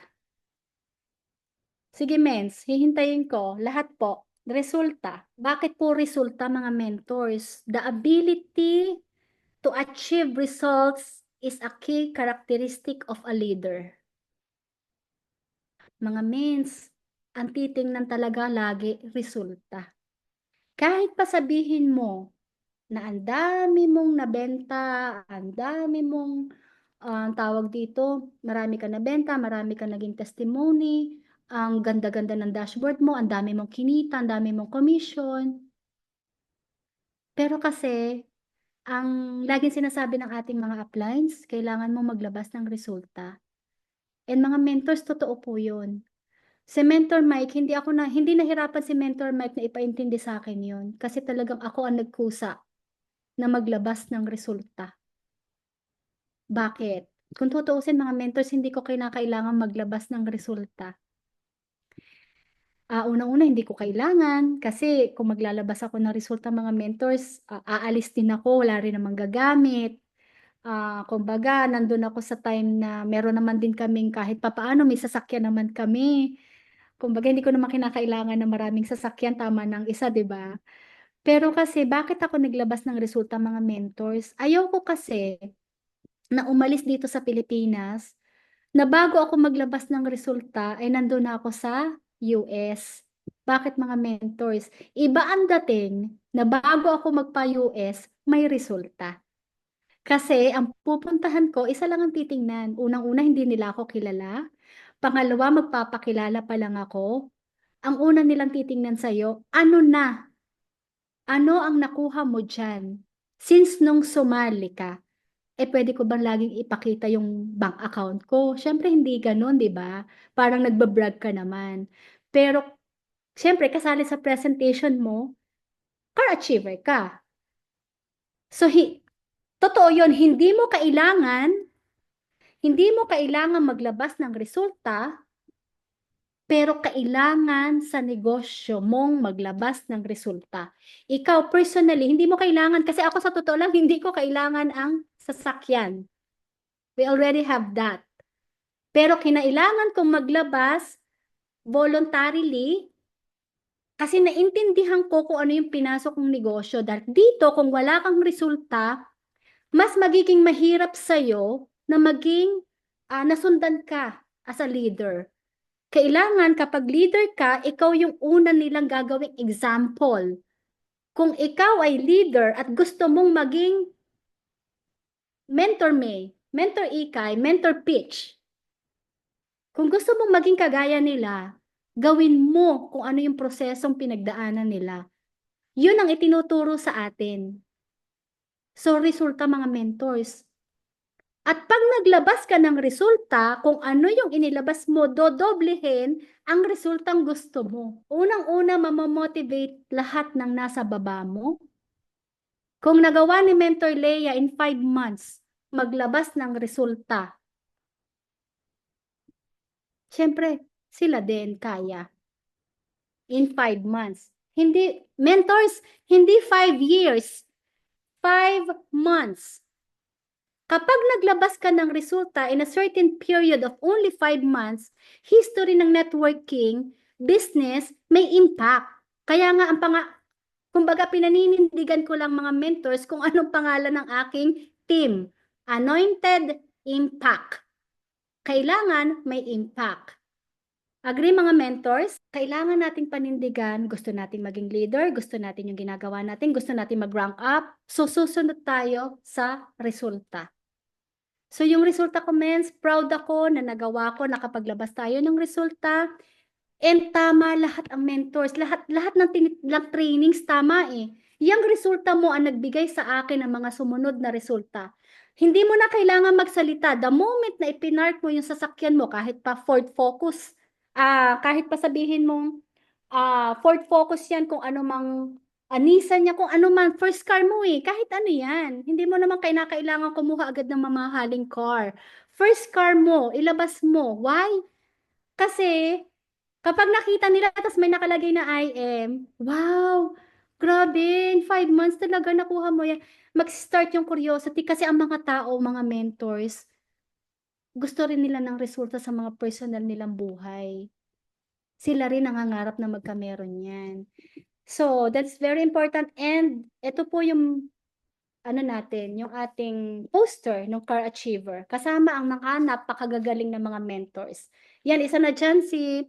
Sige mens, hihintayin ko, lahat po, resulta. Bakit po resulta mga mentors? The ability to achieve results is a key characteristic of a leader. Mga mens, ang titingnan talaga lagi resulta. Kahit pa sabihin mo na ang dami mong nabenta, ang dami mong tawag dito, marami ka nabenta, marami ka naging testimony, ang ganda-ganda ng dashboard mo, ang dami mong kinita, ang dami mong commission. Pero kasi, ang laging sinasabi ng ating mga uplines, kailangan mo maglabas ng resulta. And mga mentors, totoo po yun. Si Mentor Mike, hindi nahirapan si Mentor Mike na ipaintindi sa akin yun. Kasi talagang ako ang nagkusa na maglabas ng resulta. Bakit? Kung tutuusin mga mentors, hindi ko kailangan maglabas ng resulta. Unang-una, hindi ko kailangan kasi kung maglalabas ako ng resulta mga mentors, aalis din ako, wala rin namang gagamit. Kumbaga, nandun ako sa time na meron naman din kaming kahit papaano, may sasakyan naman kami. Kumbaga, hindi ko naman kinakailangan ng maraming sasakyan, tama ng isa, di ba? Pero kasi, bakit ako naglabas ng resulta mga mentors? Ayoko kasi na umalis dito sa Pilipinas, na bago ako maglabas ng resulta, ay nandun na ako sa US. Bakit mga mentors? Iba ang dating na bago ako magpa-US, may resulta. Kasi ang pupuntahan ko, isa lang ang titingnan. Unang-una, hindi nila ako kilala. Pangalawa, magpapakilala pa lang ako. Ang una nilang titingnan sa'yo, ano na? Ano ang nakuha mo dyan? Since nung sumali ka, pwede ko bang laging ipakita yung bank account ko? Siyempre, hindi ganun, di ba? Parang nagbabrag ka naman. Pero, siyempre, kasali sa presentation mo, car achiever ka. So, totoo yun, hindi mo kailangan maglabas ng resulta, pero kailangan sa negosyo mong maglabas ng resulta. Ikaw, personally, hindi mo kailangan, kasi ako sa totoo lang, hindi ko kailangan ang sasakyan. We already have that. Pero kinailangan kong maglabas voluntarily kasi naintindihan ko kung ano yung pinasok ng negosyo. Dahil dito, kung wala kang resulta, mas magiging mahirap sa'yo na maging nasundan ka as a leader. Kailangan kapag leader ka, ikaw yung una nilang gagawing example. Kung ikaw ay leader at gusto mong maging mentor May, mentor Ikay, mentor Pitch, kung gusto mong maging kagaya nila, gawin mo kung ano yung prosesong pinagdaanan nila. Yun ang itinuturo sa atin. So, resulta mga mentors. At pag naglabas ka ng resulta, kung ano yung inilabas mo, dodoblehin ang resultang gusto mo. Unang-una, mamamotivate lahat ng nasa baba mo. Kung nagawa ni Mentor Leia in 5 months, maglabas ng resulta, syempre, sila din kaya. In 5 months. Hindi, mentors, hindi 5 years. 5 months. Kapag naglabas ka ng resulta in a certain period of only 5 months, history ng networking, business, may impact. Kaya nga, kumbaga pinaninindigan ko lang mga mentors kung anong pangalan ng aking team. Anointed Impact. Kailangan may impact. Agree mga mentors? Kailangan nating panindigan, gusto nating maging leader, gusto natin yung ginagawa natin, gusto natin mag-rank up, so susunod tayo sa resulta. So yung resulta ko, mens, proud ako na nagawa ko, nakapaglabas tayo ng resulta. And tama lahat ang mentors, lahat ng trainings tama eh. Yung resulta mo ang nagbigay sa akin ng mga sumunod na resulta. Hindi mo na kailangan magsalita. The moment na ipinark mo yung sasakyan mo, kahit pa Ford Focus, kahit pa sabihin mong Ford Focus yan, kung ano mang Nissan niya, kung ano man, first car mo eh, kahit ano yan. Hindi mo naman kailangan kumuha agad ng mamahaling car. First car mo, ilabas mo. Why? Kasi, kapag nakita nila, tapos may nakalagay na IM, wow, grabe, in 5 months talaga nakuha mo yan. Mag-start yung curiosity kasi ang mga tao, mga mentors, gusto rin nila ng resulta sa mga personal nilang buhay. Sila rin nangangarap na magkameron yan. So, that's very important. And ito po yung ano natin, yung ating poster ng Car Achiever. Kasama ang mga napakagagaling na mga mentors. Yan, isa na dyan si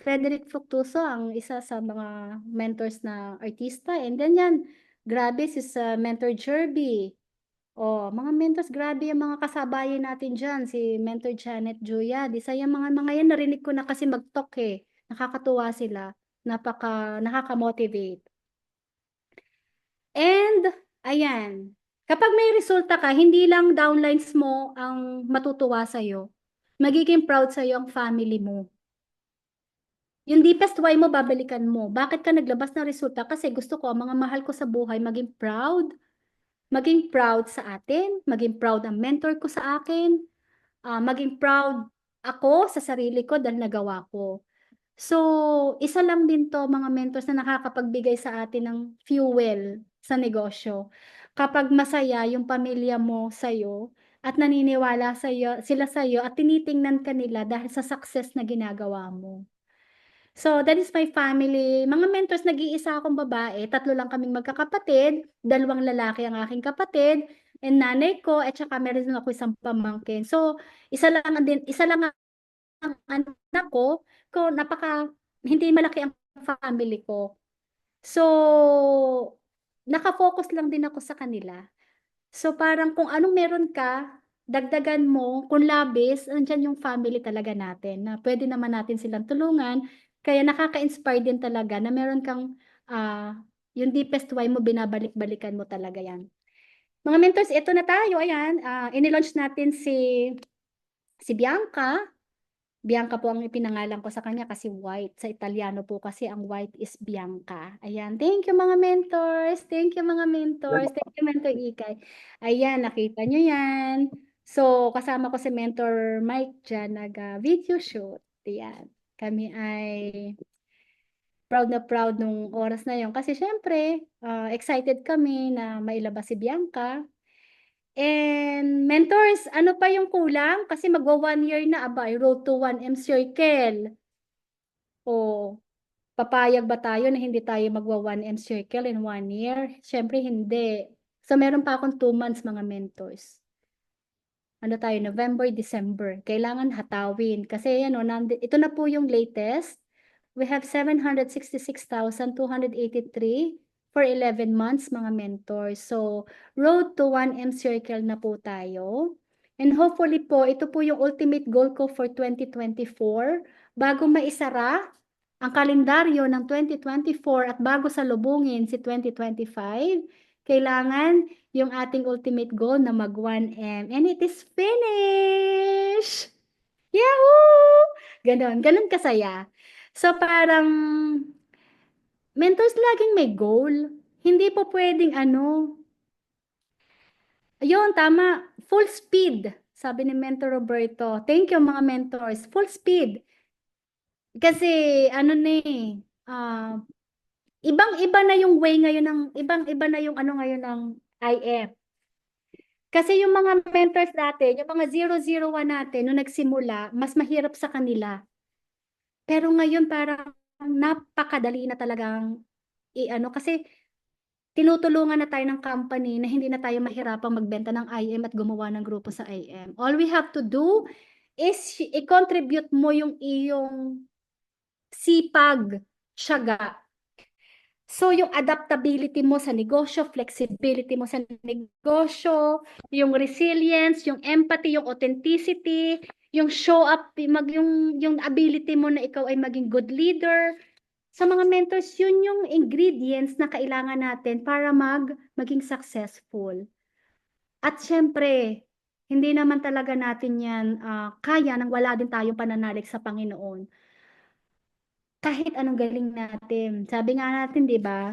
Frederick Fructuoso, ang isa sa mga mentors na artista. And then yan, grabe si Mentor Jerby. Oh, mga mentors, grabe yung mga kasabayan natin dyan. Si Mentor Janet Juya. Di sa yung mga yan, narinig ko na kasi mag-talk eh. Nakakatuwa sila. Nakaka-motivate. And, ayan. Kapag may resulta ka, hindi lang downlines mo ang matutuwa sa'yo. Magiging proud sa'yo ang family mo. Yung deepest why mo, babalikan mo. Bakit ka naglabas ng resulta? Kasi gusto ko, ang mga mahal ko sa buhay, maging proud. Maging proud sa atin. Maging proud ang mentor ko sa akin. Maging proud ako sa sarili ko dahil nagawa ko. So, isa lang din to mga mentors na nakakapagbigay sa atin ng fuel sa negosyo. Kapag masaya yung pamilya mo sa'yo at naniniwala sila sa'yo at tinitingnan ka nila dahil sa success na ginagawa mo. So, that is my family. Mga mentors, nag-iisa akong babae. 3 lang kaming magkakapatid. 2 lalaki ang aking kapatid. And nanay ko, at saka meron din ako isang pamangkin. So, isa lang ang anak ko. Hindi malaki ang family ko. So, nakafocus lang din ako sa kanila. So, parang kung anong meron ka, dagdagan mo, kung labis, andyan yung family talaga natin, na pwede naman natin silang tulungan. Kaya nakaka-inspire din talaga na meron kang, yung deepest why mo, binabalik-balikan mo talaga yan. Mga mentors, ito na tayo, ayan, inilaunch natin si Bianca. Bianca po ang ipinangalan ko sa kanya kasi white. Sa Italiano po kasi ang white is Bianca. Ayan. Thank you mga mentors. Thank you mga mentors. Thank you Mentor Ikay. Ayan, nakita nyo yan. So, kasama ko si Mentor Mike dyan, nag-video shoot. Ayan. Kami ay proud na proud nung oras na yon. Kasi syempre, excited kami na mailabas si Bianca. And mentors, ano pa yung kulang? Kasi magwa 1 year na, aba, I road to 1M circle. O, papayag ba tayo na hindi tayo magwa 1M circle in 1 year? Siyempre hindi. So meron pa akong 2 months mga mentors. Ano tayo, November, December. Kailangan hatawin. Kasi ano, ito na po yung latest. We have 766,283 for 11 months mga mentors. So, road to 1M circle na po tayo. And hopefully po, ito po yung ultimate goal ko for 2024. Bago maisara ang kalendaryo ng 2024 at bago salubungin si 2025, kailangan yung ating ultimate goal na mag 1M. And it is finished! Yahoo! Ganon kasaya. So parang mentors laging may goal. Hindi po pwedeng ano. Ayun, tama. Full speed. Sabi ni Mentor Roberto. Thank you mga mentors. Full speed. Kasi ano na eh. Ibang-iba na yung way ngayon ibang-iba na yung ano ngayon ng IF. Kasi yung mga mentors natin, yung mga 001 natin, nung nagsimula, mas mahirap sa kanila. Pero ngayon parang napakadali na talagang kasi tinutulungan na tayo ng company na hindi na tayo mahirapang magbenta ng IM at gumawa ng grupo sa IM. All we have to do is i-contribute mo yung iyong sipag, tiyaga. So, yung adaptability mo sa negosyo, flexibility mo sa negosyo, yung resilience, yung empathy, yung authenticity, yung show up, yung ability mo na ikaw ay maging good leader. Sa mga mentors, yun yung ingredients na kailangan natin para maging successful. At syempre, hindi naman talaga natin yan kaya nang wala din tayong pananalig sa Panginoon. Kahit anong galing natin. Sabi nga natin, di ba?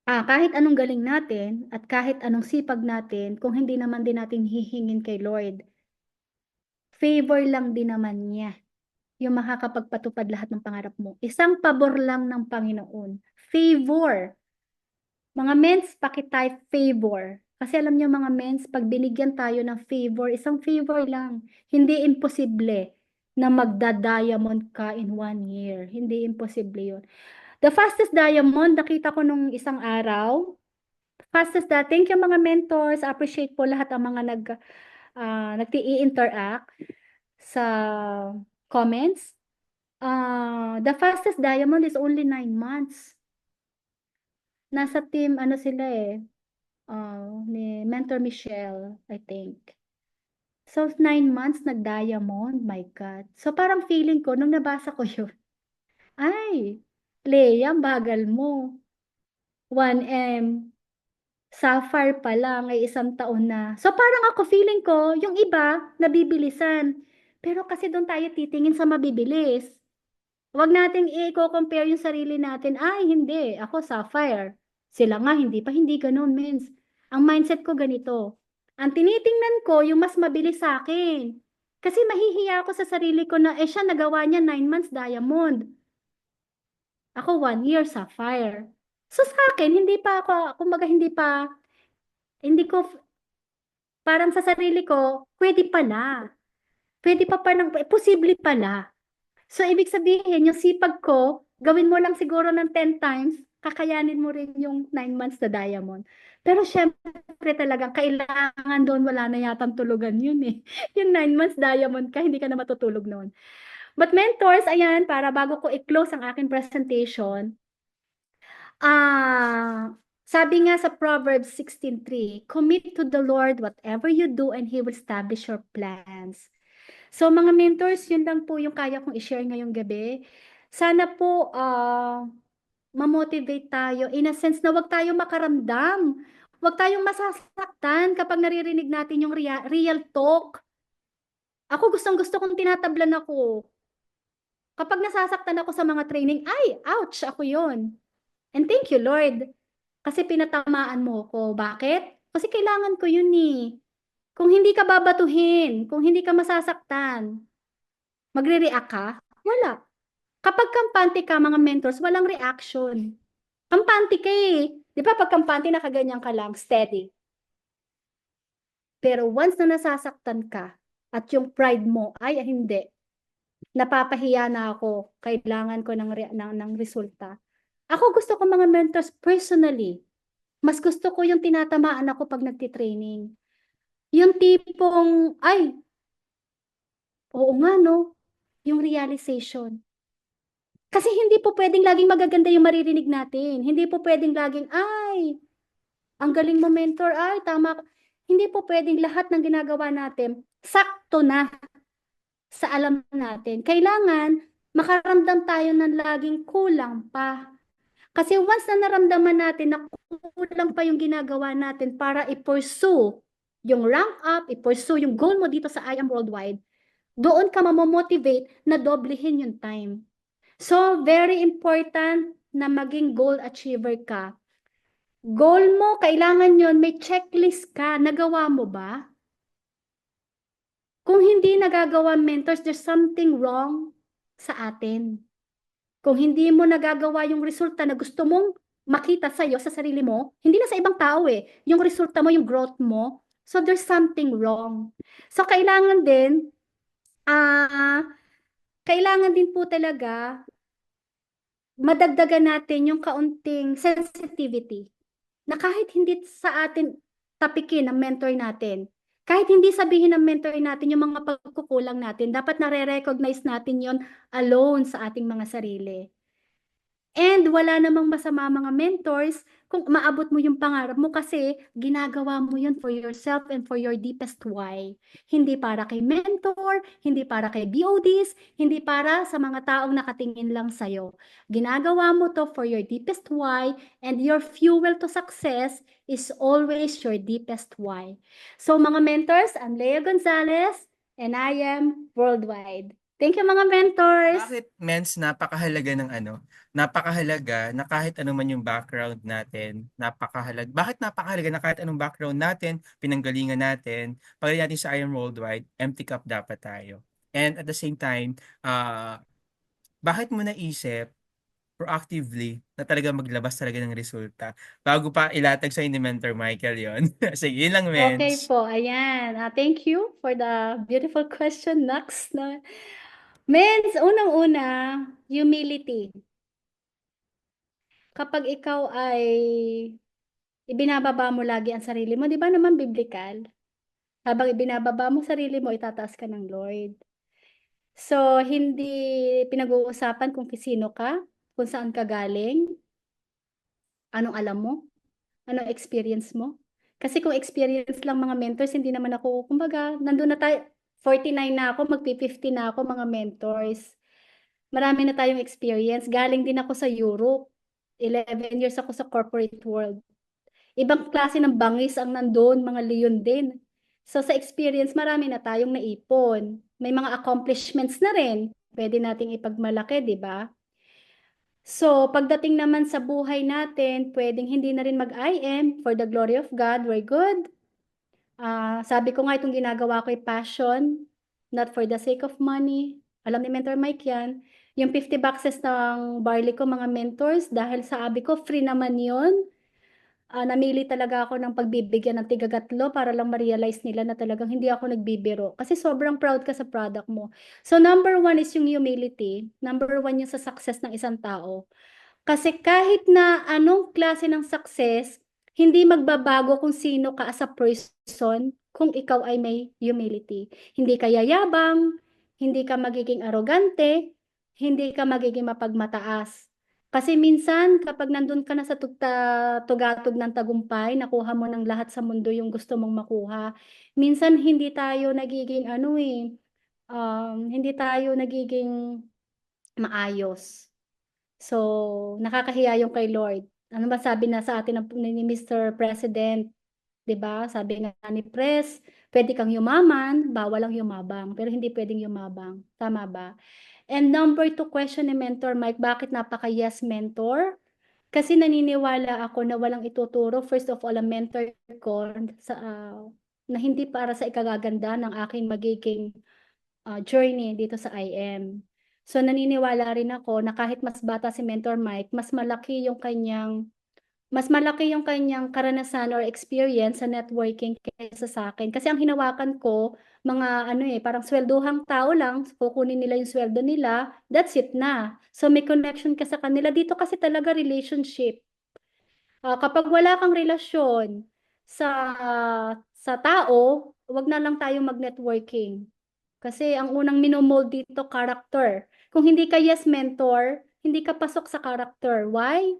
Kahit anong galing natin at kahit anong sipag natin, kung hindi naman din natin hihingin kay Lord, favor lang din naman niya yung makakapagpatupad lahat ng pangarap mo. Isang pabor lang ng Panginoon. Favor. Mga mens, pakitype favor. Kasi alam niyo mga mens, pag binigyan tayo ng favor, isang favor lang. Hindi imposible na magda-diamond ka in 1 year. Hindi imposible yun. The fastest diamond, nakita ko nung isang araw, fastest that. Thank you mga mentors. Appreciate po lahat ang mga nag-i-interact sa comments. The fastest diamond is only 9 months. Nasa team, ano sila eh, ni Mentor Michelle, I think. So, 9 months nag-diamond, my God. So, parang feeling ko, nung nabasa ko yun, ay, Leia, ang bagal mo. 1M, Sapphire pa lang ay 1 taon na. So, parang ako, feeling ko, yung iba, nabibilisan. Pero kasi doon tayo titingin sa mabibilis. Huwag nating i-compare yung sarili natin. Ay, hindi. Ako, Sapphire. Sila nga, hindi ganun, mens. Ang mindset ko ganito. Ang tinitingnan ko, yung mas mabilis sa akin. Kasi mahihiya ako sa sarili ko na, siya nagawa niya 9 months diamond. Ako, 1 year Sapphire. So, sa akin, hindi pa ako, kumbaga, hindi ko, parang sa sarili ko, pwede pala. Pwede pa parang, posible pala. So, ibig sabihin, yung sipag ko, gawin mo lang siguro ng 10 times, kakayanin mo rin yung 9 months na diamond. Pero syempre talagang kailangan doon, wala na yatang tulugan yun eh. Yung 9 months diamond ka, hindi ka na matutulog noon. But mentors, ayan, para bago ko i-close ang aking presentation, sabi nga sa Proverbs 16:3, commit to the Lord whatever you do and He will establish your plans. So mga mentors, yun lang po yung kaya kong i-share ngayong gabi. Sana po ma-motivate tayo in a sense na wag tayo makaramdam. Wag tayong masasaktan kapag naririnig natin yung real talk. Ako gustong-gusto kong tinatablan ako. Kapag nasasaktan ako sa mga training, ay, ouch, ako yun. And thank you, Lord. Kasi pinatamaan mo ko. Bakit? Kasi kailangan ko yun eh. Kung hindi ka babatuhin, kung hindi ka masasaktan, magre-react ka? Wala. Kapag kampante ka, mga mentors, walang reaction. Kampante ka eh. Di ba pag kampante, nakaganyan ka lang, steady. Pero once na nasasaktan ka, at yung pride mo, ay hindi, napapahiya na ako, kailangan ko ng resulta. Ako gusto ko mga mentors personally. Mas gusto ko yung tinatamaan ako pag nagtitraining. Yung tipong, ay, oo nga no, yung realization. Kasi hindi po pwedeng laging magaganda yung maririnig natin. Hindi po pwedeng laging, ay, ang galing mo mentor, ay, tama. Hindi po pwedeng lahat ng ginagawa natin, sakto na sa alam natin. Kailangan makaramdam tayo ng laging kulang pa. Kasi once na naramdaman natin na kulang pa yung ginagawa natin para i-pursue yung rank up, i-pursue yung goal mo dito sa I Am Worldwide, doon ka mamomotivate na doblehin yung time. So, very important na maging goal achiever ka. Goal mo, kailangan yon may checklist ka. Nagawa mo ba? Kung hindi nagagawa, mentors, there's something wrong sa atin. Kung hindi mo nagagawa yung resulta na gusto mong makita sa'yo, sa sarili mo, hindi na sa ibang tao eh, yung resulta mo, yung growth mo, so there's something wrong. So, kailangan din po talaga madagdagan natin yung kaunting sensitivity na kahit hindi sa atin tapikin ng mentor natin, kahit hindi sabihin ng mentor natin yung mga pagkukulang natin, dapat nare-recognize natin yon alone sa ating mga sarili. And wala namang masama mga mentors kung maabot mo yung pangarap mo kasi ginagawa mo yun for yourself and for your deepest why. Hindi para kay mentor, hindi para kay BODs, hindi para sa mga taong nakatingin lang sa'yo. Ginagawa mo to for your deepest why and your fuel to success is always your deepest why. So mga mentors, I'm Lea Gonzalez and I am worldwide. Thank you mga mentors! Bakit, Mens, napakahalaga na kahit ano man yung background natin, bakit napakahalaga na kahit anong background natin, pinanggalingan natin, pagdating natin sa Iron Worldwide, empty cup dapat tayo. And at the same time, bakit mo naisip proactively na talaga maglabas talaga ng resulta bago pa ilatag sa ni Mentor Michael yon. Sige, yun lang, Okay Mens. po, ayan. Thank you for the beautiful question. Next na. Mens, unang-una, humility. Kapag ikaw ay ibinababa mo lagi ang sarili mo. Di ba naman biblical? Habang ibinababa mo sarili mo, itataas ka ng Lord. So, hindi pinag-uusapan kung sino ka, kung saan ka galing, anong alam mo, anong experience mo. Kasi kung experience lang mga mentors, hindi naman ako, kumbaga, nandun na tayo, 49 na ako, magpi-50 na ako mga mentors. Marami na tayong experience. Galing din ako sa Europe. 11 years ako sa corporate world. Ibang klase ng bangis ang nandun, mga leon din. So sa experience, marami na tayong naipon. May mga accomplishments na rin. Pwede nating ipagmalaki, di ba? So, pagdating naman sa buhay natin, pwedeng hindi na rin mag-IM for the glory of God. We're good. Sabi ko nga itong ginagawa ko ay passion, not for the sake of money. Alam ni Mentor Mike yan. Yung 50 boxes ng barley ko, mga mentors, dahil sa abi ko, free naman yun. Namili talaga ako ng pagbibigyan ng tigagatlo para lang ma-realize nila na talagang hindi ako nagbibiro. Kasi sobrang proud ka sa product mo. So number one is yung humility. Number one yung sa success ng isang tao. Kasi kahit na anong klase ng success, hindi magbabago kung sino ka as a person kung ikaw ay may humility. Hindi ka yayabang, hindi ka magiging arogante, hindi ka magiging mapagmataas. Kasi minsan kapag nandun ka na sa tugatog ng tagumpay, nakuha mo ng lahat sa mundo yung gusto mong makuha, minsan hindi tayo nagiging hindi tayo nagiging maayos. So, nakakahiya yung kay Lord. Ano ba sabi na sa atin ni Mr. President, 'di ba? Sabi nga ni Pres, pwede kang yumaman, bawal ang yumabang, pero hindi pwedeng yumabang. Tama ba? And number two question ni Mentor Mike, bakit napaka-yes mentor? Kasi naniniwala ako na walang ituturo, first of all, ang mentor ko na hindi para sa ikagaganda ng aking magiging journey dito sa IM. So naniniwala rin ako na kahit mas bata si Mentor Mike, mas malaki yung kanyang karanasan or experience sa networking kaysa sa akin. Kasi ang hinawakan ko, mga parang swelduhang tao lang, kukunin nila yung sweldo nila, that's it na. So may connection ka sa kanila. Dito kasi talaga relationship. Kapag wala kang relasyon sa sa tao, wag na lang tayo mag-networking. Kasi ang unang minomold dito, character. Kung hindi ka yes mentor, hindi ka pasok sa character. Why?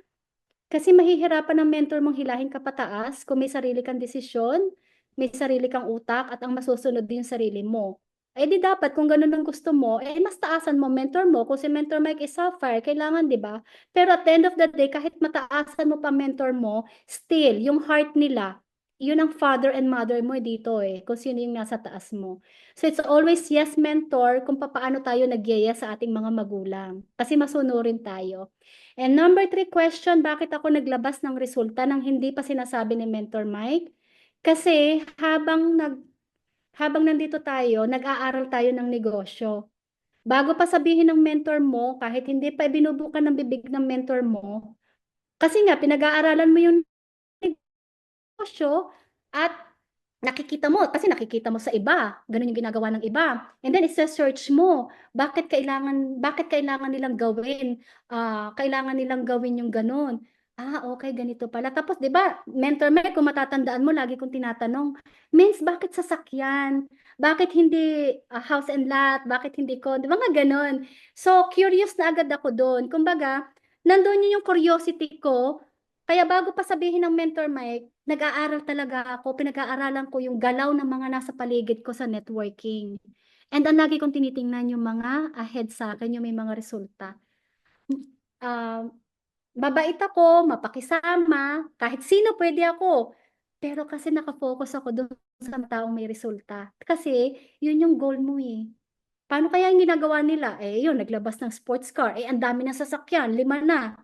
Kasi mahihirapan ng mentor mong hilahin ka pataas kung may sarili kang desisyon, may sarili kang utak, at ang masusunod din yung sarili mo. Eh di dapat kung ganun ang gusto mo, mas taasan mo mentor mo. Kung si Mentor Mike is sapphire, kailangan, di ba? Pero at the end of the day, kahit mataasan mo pa mentor mo, still, yung heart nila, yun ang father and mother mo dito kung sino yung nasa taas mo. So it's always yes mentor kung paano tayo nagyaya sa ating mga magulang. Kasi masunurin tayo. And number three question, bakit ako naglabas ng resulta nang hindi pa sinasabi ni Mentor Mike? Kasi habang nandito tayo, nag-aaral tayo ng negosyo. Bago pa sabihin ng mentor mo, kahit hindi pa binubukan ng bibig ng mentor mo, kasi nga pinag-aaralan mo yung negosyo at nakikita mo sa iba, ganun yung ginagawa ng iba. And then isa-search mo, bakit kailangan nilang gawin? Kailangan nilang gawin yung ganun. Okay, ganito pala. Tapos 'di ba, Mentor Mike, kung matatandaan mo, lagi kong tinatanong, means bakit sasakyan? Bakit hindi house and lot? Bakit hindi condo? Mga ganun. So, curious na agad ako doon. Kumbaga, nandun yung curiosity ko. Kaya bago pa sabihin ng Mentor Mike, nag-aaral talaga ako, pinag-aaralan ko yung galaw ng mga nasa paligid ko sa networking. And ang lagi kong tinitingnan yung mga ahead sa akin, yung may mga resulta. Ah, Mabait ako, mapakisama, kahit sino pwede ako. Pero kasi nakafocus ako doon sa taong may resulta. Kasi yun yung goal mo Paano kaya yung ginagawa nila? Yun, naglabas ng sports car. Ang dami ng sasakyan, 5 na.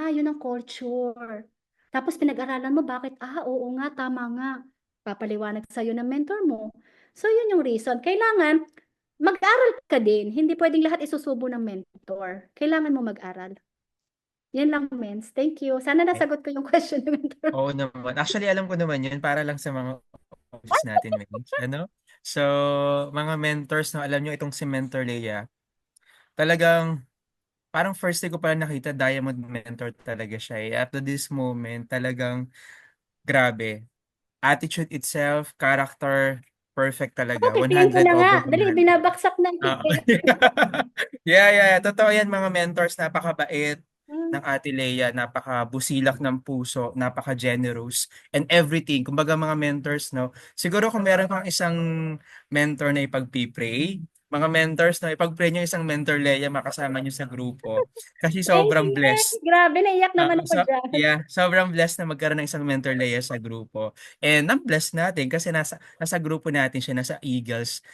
Yun ang culture. Tapos pinag-aralan mo bakit, oo nga, tama nga. Papaliwanag sa'yo ng mentor mo. So, yun yung reason. Kailangan, mag-aral ka din. Hindi pwedeng lahat isusubo ng mentor. Kailangan mo mag-aral. Yan lang, Mens. Thank you. Sana Eh, nasagot ko yung question ng mentor. oo naman. Actually, alam ko naman yun para lang sa mga audience natin, Mench. Ano? So, mga mentors, no, alam nyo itong si Mentor Leia, talagang parang first day ko pala nakita Diamond Mentor talaga siya eh. Up to this moment, talagang grabe. Attitude itself, character, perfect Ako, talaga. pipiliin ko 100 na nga. over Dali, 100. binabaksak na Oo. eh. Yeah, yeah, yeah. Totoo yan mga mentors. Napakabait Hmm. ng Ate Lea. Napakabusilak ng puso. Napaka-generous. And everything. Kumbaga mga mentors, no? Siguro kung meron kang isang mentor na ipag-pray, mga mentors, no? Ipag-pray nyo isang mentor Lea, makasama nyo sa grupo. Kasi sobrang Amen. blessed. Grabe, naiyak naman ako So, dyan. yeah, sobrang blessed na magkaroon ng isang mentor Leia sa grupo. And na-bless natin kasi nasa grupo natin siya, nasa Eagles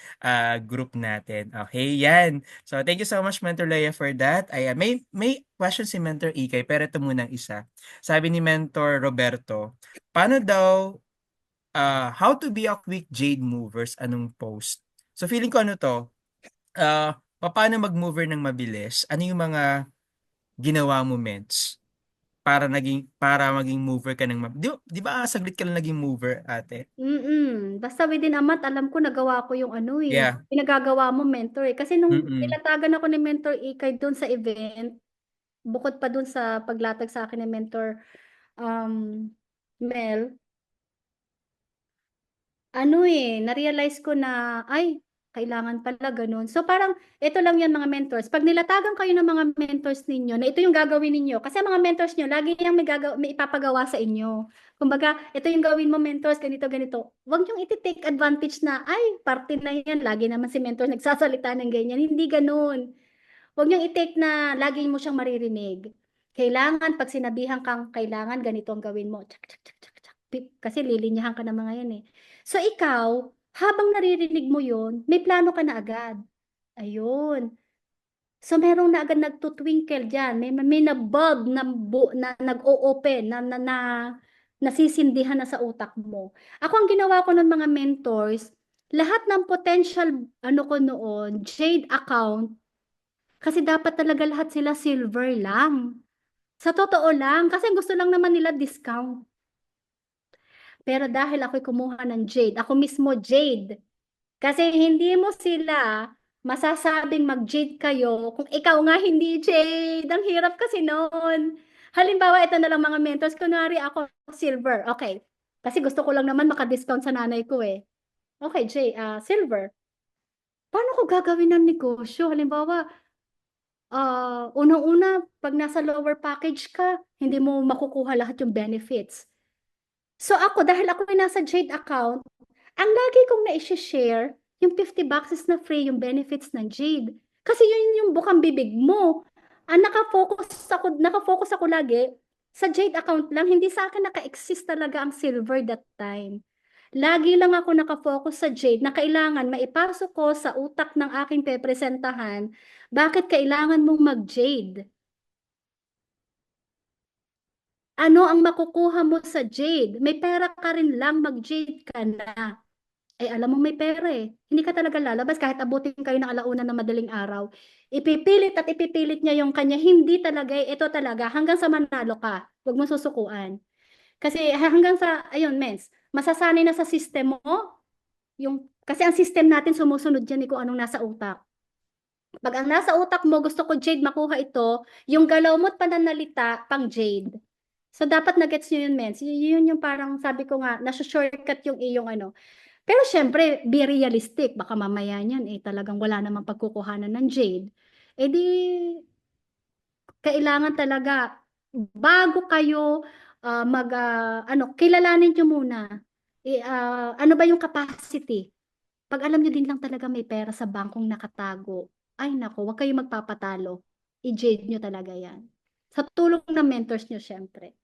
group natin. Okay, yan. So, thank you so much, Mentor Leia, for that. Ayan, may question si Mentor Ikay, pero ito muna ang isa. Sabi ni Mentor Roberto, paano daw, how to be a quick jade movers, anong post? So, feeling ko ano to, paano mag-mover ng mabilis? Ano yung mga ginawa mo, Ments? Para maging mover ka ng di ba saglit ka lang naging mover, ate? Basta within a month, alam ko nagawa ko yung ano eh. Yeah. Pinagagawa mo mentor eh. Kasi nung Mm. nilatagan ako ni Mentor Ikay doon sa event, bukod pa doon sa paglatag sa akin ni Mentor Mel, ano eh, na-realize ko na, ay, kailangan pala ganun. So parang, ito lang yan mga mentors. Pag nilatagan kayo ng mga mentors ninyo, na ito yung gagawin ninyo. Kasi mga mentors nyo, lagi yung may ipapagawa sa inyo. Kumbaga, ito yung gawin mo mentors, ganito, ganito. Huwag yung iti-take advantage na, ay, parte na yan. Lagi naman si mentor nagsasalita ng ganyan. Hindi ganun. Huwag niyong i-take na lagi mo siyang maririnig. Kailangan, pag sinabihan kang kailangan, ganito ang gawin mo. Tsak, tsak, tsak, tsak, tsak. Kasi lilinyahan ka ng mga yan eh. So ikaw, habang naririnig mo yun, may plano ka na agad. Ayun. So merong na agad nagtutwinkle dyan. May na-bulb na nag-o-open, na nasisindihan na sa utak mo. Ako ang ginawa ko ng mga mentors, lahat ng potential ano ko noon, Jade account, kasi dapat talaga lahat sila silver lang. Sa totoo lang, kasi gusto lang naman nila discount. Pero dahil ako'y kumuha ng Jade, ako mismo Jade. Kasi hindi mo sila masasabing mag-Jade kayo kung ikaw nga hindi Jade. Ang hirap kasi noon. Halimbawa, ito na lang mga mentors. Kunwari ako silver. Okay. Kasi gusto ko lang naman maka-discount sa nanay ko eh. Okay, Jade, silver. Paano ko gagawin ng negosyo? Halimbawa, unang-una, pag nasa lower package ka, hindi mo makukuha lahat yung benefits. So ako, dahil ako ay nasa Jade account, ang lagi kong na-share, yung 50 boxes na free yung benefits ng Jade. Kasi yun yung bukang bibig mo. Nakafocus ako lagi sa Jade account lang, hindi sa akin naka-exist talaga ang silver that time. Lagi lang ako nakafocus sa Jade na kailangan maipasok ko sa utak ng aking pepresentahan bakit kailangan mong mag-Jade. Ano ang makukuha mo sa Jade? May pera ka rin lang, mag-Jade ka na. Eh, alam mo may pera eh. Hindi ka talaga lalabas kahit abutin kayo ng alauna na madaling araw. Ipipilit at ipipilit niya yung kanya. Hindi talaga eh. Ito talaga. Hanggang sa manalo ka. Huwag mo susukuan. Kasi hanggang sa, ayun, mens, masasanay na sa system mo. Kasi ang system natin sumusunod yan kung anong nasa utak. Pag ang nasa utak mo, gusto ko Jade makuha ito, yung galaw mo at pananalita, pang Jade. So, dapat na-gets nyo yun, mens. Yun yung parang sabi ko nga, nasa-shortcut yung iyong ano. Pero syempre, be realistic. Baka mamaya niyan, eh, talagang wala namang pagkukuhanan ng Jade. Eh di, kailangan talaga, bago kayo kilalanin nyo muna. Ano ba yung capacity? Pag alam nyo din lang talaga may pera sa bangkong nakatago, ay nako, huwag kayong magpapatalo. I-jade nyo talaga yan. Sa tulong ng mentors nyo, syempre.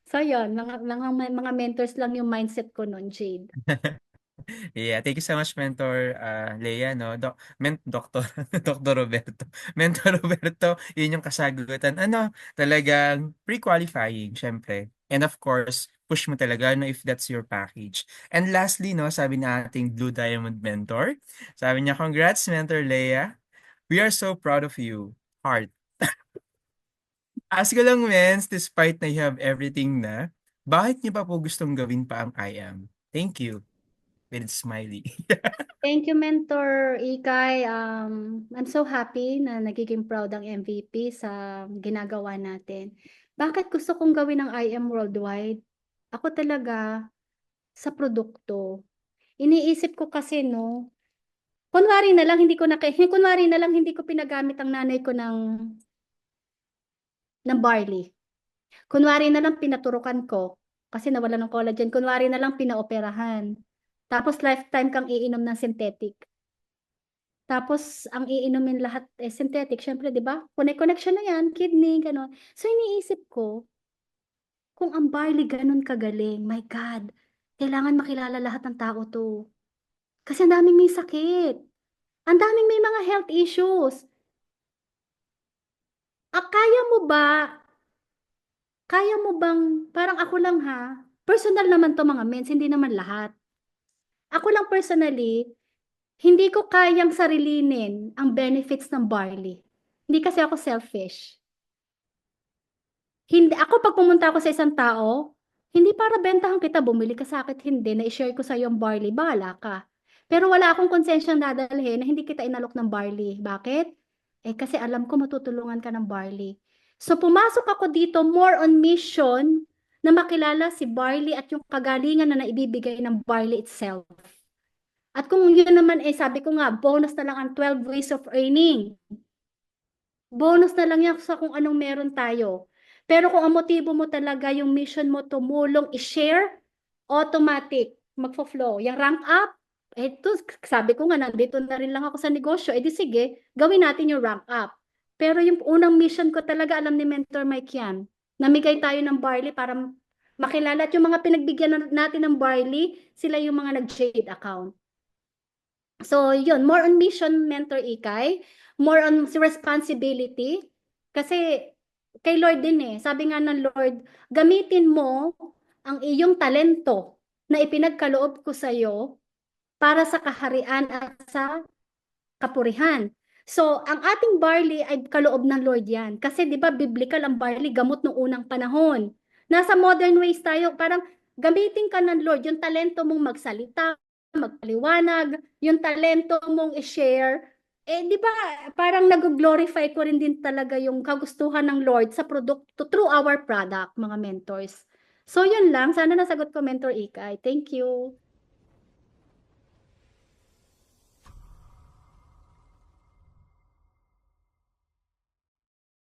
So, yun, mga mentors lang yung mindset ko noon, Jade. Yeah, thank you so much, Mentor Leia, no? Doktor, Dr. Roberto. Mentor Roberto, yun yung kasagutan. Ano, talagang pre-qualifying, syempre. And of course, push mo talaga, no, if that's your package. And lastly, no, sabi na ating Blue Diamond Mentor, sabi niya, congrats, Mentor Leia. We are so proud of you. Heart. Ask ko lang, Mens, despite na you have everything na, bakit niyo pa po gustong gawin pa ang I am? Thank you. with smiley. Thank you, Mentor Ikay. I'm so happy na nagiging proud ang MVP sa ginagawa natin. Bakit gusto kong gawin ng IM Worldwide? Ako talaga sa produkto. Iniisip ko kasi no, kunwari na lang hindi ko kunwari na lang hindi ko pinagamit ang nanay ko ng barley. Kunwari na lang pinaturukan ko kasi nawala ng collagen. Kunwari na lang pinaoperahan. Tapos lifetime kang iinom ng synthetic. Tapos, ang iinumin lahat synthetic, syempre, di ba? Connection na yan, kidney, gano'n. So, iniisip ko, kung ang barley ganun kagaling, my God, kailangan makilala lahat ng tao to. Kasi ang daming may sakit. Ang daming may mga health issues. Kaya mo ba, kaya mo bang, parang ako lang ha, personal naman to mga mens, hindi naman lahat. Ako lang personally, hindi ko kayang sarilinin ang benefits ng barley. Hindi kasi ako selfish. Hindi, ako pag pumunta ako sa isang tao, hindi para bentahan kita, bumili ka sa akin, hindi, na-share ko sa iyo yung barley, bahala ka. Pero wala akong konsensyang dadalhin na hindi kita inalok ng barley. Bakit? Kasi alam ko matutulungan ka ng barley. So pumasok ako dito more on mission na makilala si barley at yung kagalingan na naibibigay ng barley itself. At kung yun naman sabi ko nga, bonus na lang ang 12 ways of earning. Bonus na lang yan sa kung anong meron tayo. Pero kung ang motibo mo talaga, yung mission mo tumulong, i-share, automatic, magfo-flow. Yung rank up, ito, sabi ko nga, nandito na rin lang ako sa negosyo, di sige, gawin natin yung rank up. Pero yung unang mission ko talaga, alam ni Mentor Mike yan, namigay tayo ng barley para makilala at yung mga pinagbigyan natin ng barley, sila yung mga nag-jade account. So, yun, more on mission, Mentor Ikay, more on responsibility. Kasi, kay Lord din sabi nga ng Lord, gamitin mo ang iyong talento na ipinagkaloob ko sa iyo para sa kaharian at sa kapurihan. So, ang ating barley ay kaloob ng Lord yan. Kasi, di ba, biblical ang barley, gamot nung unang panahon. Nasa modern ways tayo, parang gamitin ka ng Lord, yung talento mong magsalita, magpaliwanag, yung talento mong i-share, di ba, parang nag-glorify ko rin din talaga yung kagustuhan ng Lord sa produkto through our product, mga mentors. So, yun lang. Sana nasagot ko, Mentor Ikay. Thank you.